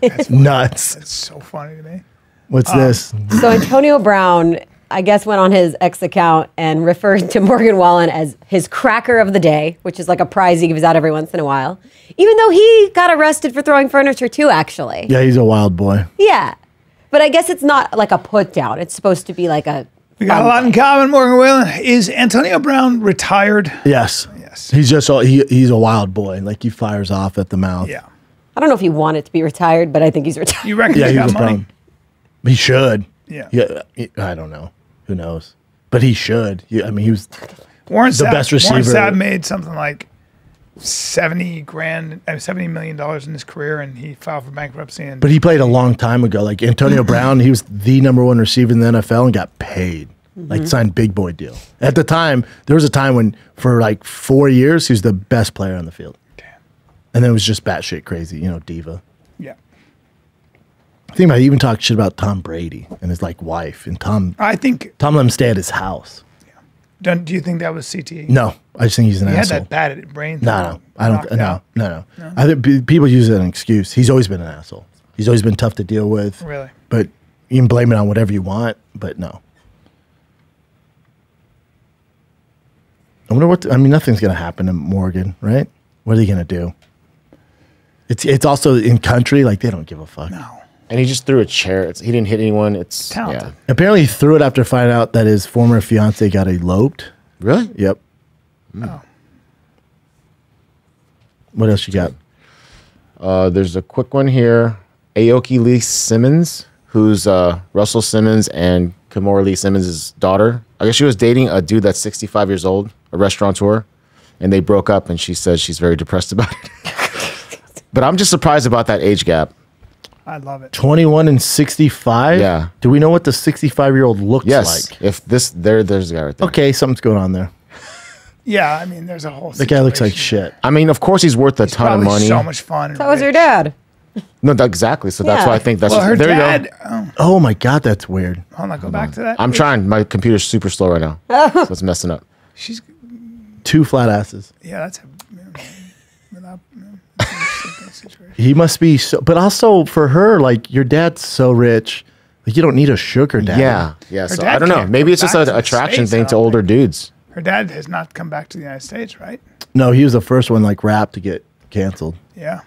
That's Nuts. That's so funny to me. What's this? So Antonio Brown, I guess, went on his X account and referred to Morgan Wallen as his cracker of the day, which is like a prize he gives out every once in a while. Even though he got arrested for throwing furniture too, actually. Yeah, he's a wild boy. Yeah. But I guess it's not like a put down. It's supposed to be like a... We got a lot in common, Morgan Wallen. Is Antonio Brown retired? Yes. Yes. He's just, he's a wild boy. Like, he fires off at the mouth. Yeah. I don't know if he wanted to be retired, but I think he's retired. You reckon Yeah, he he's got a money? problem. He should. Yeah. I don't know. Who knows? But he should. I mean, he was Warren the best receiver. Warren Sapp made something like $70 million in his career, and he filed for bankruptcy. And But he played a long time ago. Like Antonio Brown, he was the #1 receiver in the NFL and got paid. Like signed big boy deal. At the time, there was a time when for like 4 years, he was the best player on the field. Damn. And then it was just batshit crazy, you know, diva. Yeah. I think I even talked shit about Tom Brady and his like wife. And Tom I think. let him stay at his house. Do you think that was CTE? No, I just think he's an He had asshole. that bad brain. No, I don't. knocked No, out. no. I think people use it as an excuse. He's always been an asshole. He's always been tough to deal with. Really? But you can blame it on whatever you want. But no. I wonder what. I mean, nothing's gonna happen to Morgan, right? What are they gonna do? It's also in country. Like they don't give a fuck. No. And he just threw a chair. He didn't hit anyone. It's Talented. Yeah. Apparently, he threw it after finding out that his former fiance got eloped. Really? Yep. Oh. What else you got? There's a quick one here. Aoki Lee Simmons, who's Russell Simmons and Kimora Lee Simmons' daughter. I guess she was dating a dude that's 65 years old, a restaurateur, and they broke up, and she says she's very depressed about it. But I'm just surprised about that age gap. I love it. 21 and 65. Yeah. Do we know what the 65-year-old looks Yes. like? If this, there's the guy right there. Okay, something's going on there. Yeah, I mean, there's a whole. The guy looks like situation. shit. I mean, of course, he's worth a ton of Probably money. so much fun. and That was your rich. dad. No, exactly. So that's Yeah. why I think that's. Well, her there dad. you go. Oh, Oh my God, that's weird. hold on, go back to that. I'm trying. My computer's super slow right now, so it's messing up. She's. 2 flat asses. Yeah, that's a. Without, situation. He must be so, but also for her, like your dad's so rich, like you don't need a sugar daddy. Yeah, yeah. So dad I don't know. can't Maybe come it's just back to an the attraction States, thing I to don't older think. dudes. Her dad has not come back to the United States, right? No, he was the first one like rap to get canceled. Yeah.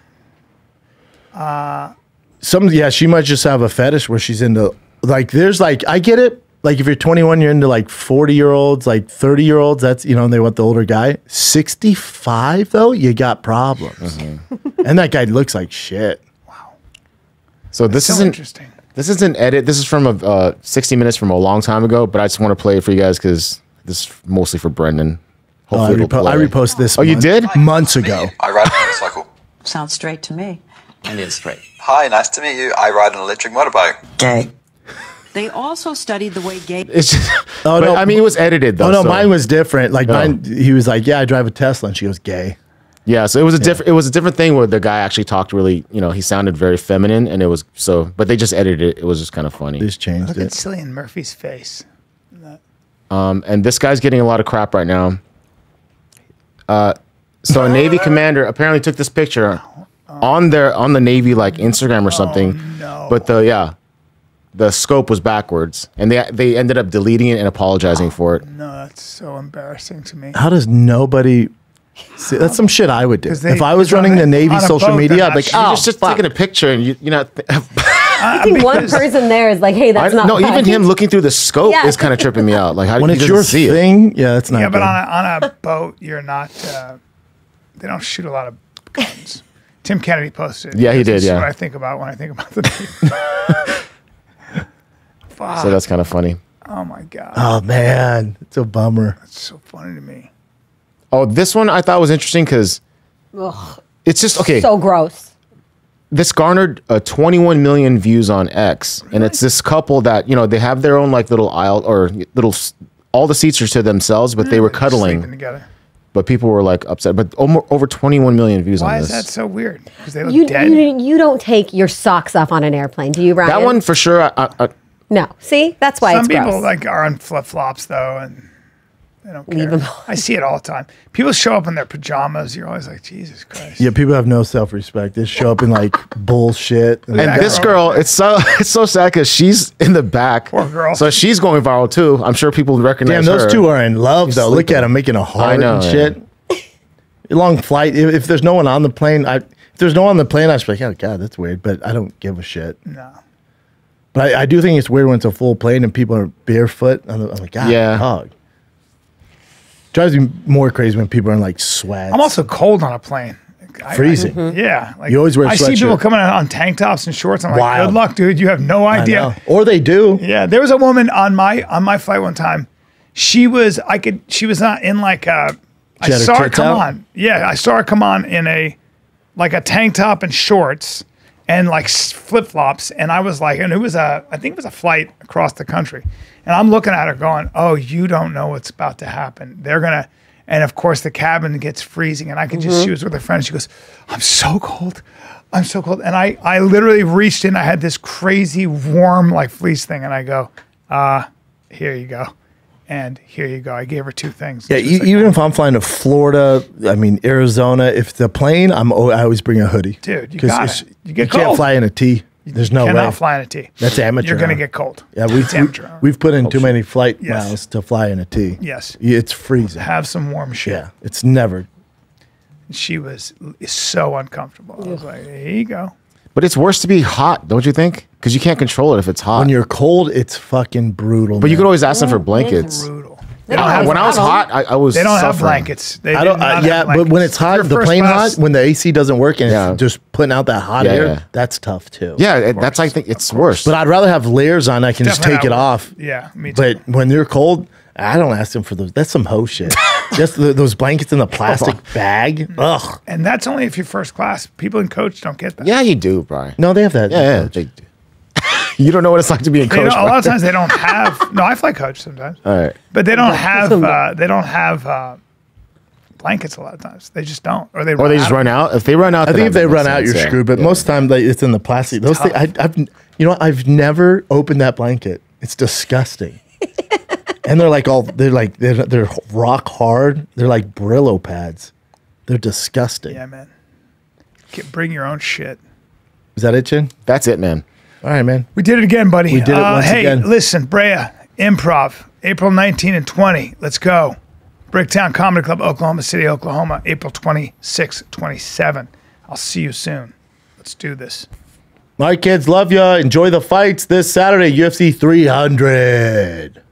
Yeah, she might just have a fetish where she's into like there's like I get it. Like if you're 21, you're into like 40-year-olds, like 30-year-olds. That's and they want the older guy. 65 though, you got problems. And that guy looks like shit. So this So isn't interesting. this is an edit. This is from 60 Minutes from a long time ago, but I just want to play it for you guys because this is mostly for Brendan. Oh, I, Hopefully it'll play. reposted this. Oh, you did? Months ago. I ride a motorcycle. Sounds straight to me. Indian straight. Hi, nice to meet you. I ride an electric motorbike. Gay. They also studied the way gay. It's just, Oh, but, no. I mean, it was edited though. Oh no, so- mine was different. Like Oh. mine, he was like, "Yeah, I drive a Tesla," and she goes, "Gay." Yeah, so it was a different. It was a different thing where the guy actually talked really. He sounded very feminine, and it was so. But they just edited it. It was just kind of funny. They just changed Look at it. Cillian Murphy's face. And this guy's getting a lot of crap right now. So a Navy commander apparently took this picture on the Navy like Instagram or something. no. But the scope was backwards, and they ended up deleting it and apologizing for it. No, that's so embarrassing to me. How does nobody? See, that's some shit I would do 'Cause they- if I was it's on running a- the Navy on a social boat, media. they're I'd be not like, You're "Oh, just fuck." taking a picture, and you're not. I think one person there is like, hey, that's not no, right. even him looking through the scope Yeah. is kind of tripping me out. Like, how When he it's doesn't your see it. thing, yeah, that's not Yeah, but good. on a boat, you're not. They don't shoot a lot of guns. Tim Kennedy posted. Yeah, he did, This is yeah. what I think about when I think about the. Fuck. So that's kind of funny. Oh my god. Oh man, it's a bummer. That's so funny to me. Oh, this one I thought was interesting because it's just okay. So gross. This garnered 21 million views on X, and it's this couple that they have their own like little aisle or little. All the seats are to themselves, but they were Sleeping cuddling. together. But people were like upset. But over 21 million views Why on is this. that so weird? Because they look You, dead. you don't take your socks off on an airplane, do you, Brian? That one for sure. No. See, that's why Some it's people gross. like are on flip flops though, and they don't care. Leave 'em I see it all the time. People show up in their pajamas. You're always like, Jesus Christ. Yeah, people have no self-respect. They show up in like bullshit. And that this girl. girl, it's so sad because she's in the back. Poor girl. So she's going viral too. I'm sure people recognize Damn, her. those two are in love though. Look sleeping. at them making a heart know, and yeah. shit. Long flight. If there's no one on the plane, if there's no one on the plane, I'd be like, oh god, that's weird. But I don't give a shit. No. But I do think it's weird when it's a full plane and people are barefoot. I'm like, God, Yeah. dog. Drives me more crazy when people are in like sweats. I'm also cold on a plane. freezing. Yeah. Like, You always wear a I see sweatshirt. people coming out on tank tops and shorts. I'm like, Wild. good luck, dude. You have no I idea. know. Or they do. Yeah, there was a woman on my flight one time. She was not in like a. I She had her saw her tits come out? on. Yeah, I saw her come on in a tank top and shorts and like flip flops, and I was like, and I think it was a flight across the country, and I'm looking at her going, oh, you don't know what's about to happen. They're gonna. And of course, the cabin gets freezing, and I could just, she was with her friend. She goes, I'm so cold. I'm so cold. And I literally reached in. I had this crazy warm, like fleece thing. And I go, here you go. And here you go. I gave her two things. Yeah, She was like, even if I'm flying to Florida, I mean Arizona, if the plane, I always bring a hoodie. Dude, you 'Cause got it's- it. You get can't cold. fly in a tee. There's no way. cannot fly in a T. That's amateur You're going to hour. get cold. Yeah, It's amateur hour. we've put in too many flight Yes. miles to fly in a T. Yes. It's freezing. Have some warm shit. Yeah, it's never. She was so uncomfortable. I was like, here you go. But it's worse to be hot, don't you think? Because you can't control it if it's hot. When you're cold, it's fucking brutal. but you man. could always ask them for blankets. Brutal. They don't have When I was hot, I was. They don't have suffering. blankets. They I don't. do not Yeah, have but when blankets. it's hot, Your the first plane class- hot, when the AC doesn't work and Yeah. it's just putting out that hot Yeah, air, yeah. that's tough too. Yeah, that's I think it's worse. But I'd rather have layers on. I can just Definitely take it not off. Yeah, me too. But when they're cold, I don't ask them for those. That's some hoe shit. Just those blankets in the plastic bag. Ugh. And that's only if you're first class. People in coach don't get that. yeah, you do, Brian. No, they have that. Yeah, they do. You don't know what it's like to be in They coach. don't, a lot Brian. of times they don't have. No, I fly coach sometimes. All right. But they don't have. They don't have blankets a lot of times. They just don't, or they Just run out. If they run out, I then think if that they makes run out, sense, you're yeah. screwed. But Yeah. most of the time, it's in the plastic. Those things, I've never opened that blanket. It's disgusting. And they're rock hard. They're like Brillo pads. They're disgusting. Yeah, man. Bring your own shit. Is that it, Chin? That's it, man. All right, man. We did it again, buddy. We did it once hey, again. listen, Brea Improv, April 19 and 20. Let's go. Bricktown Comedy Club, Oklahoma City, Oklahoma, April 26, 27. I'll see you soon. Let's do this. All right, kids. Love ya. Enjoy the fights this Saturday, UFC 300.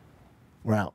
We're out.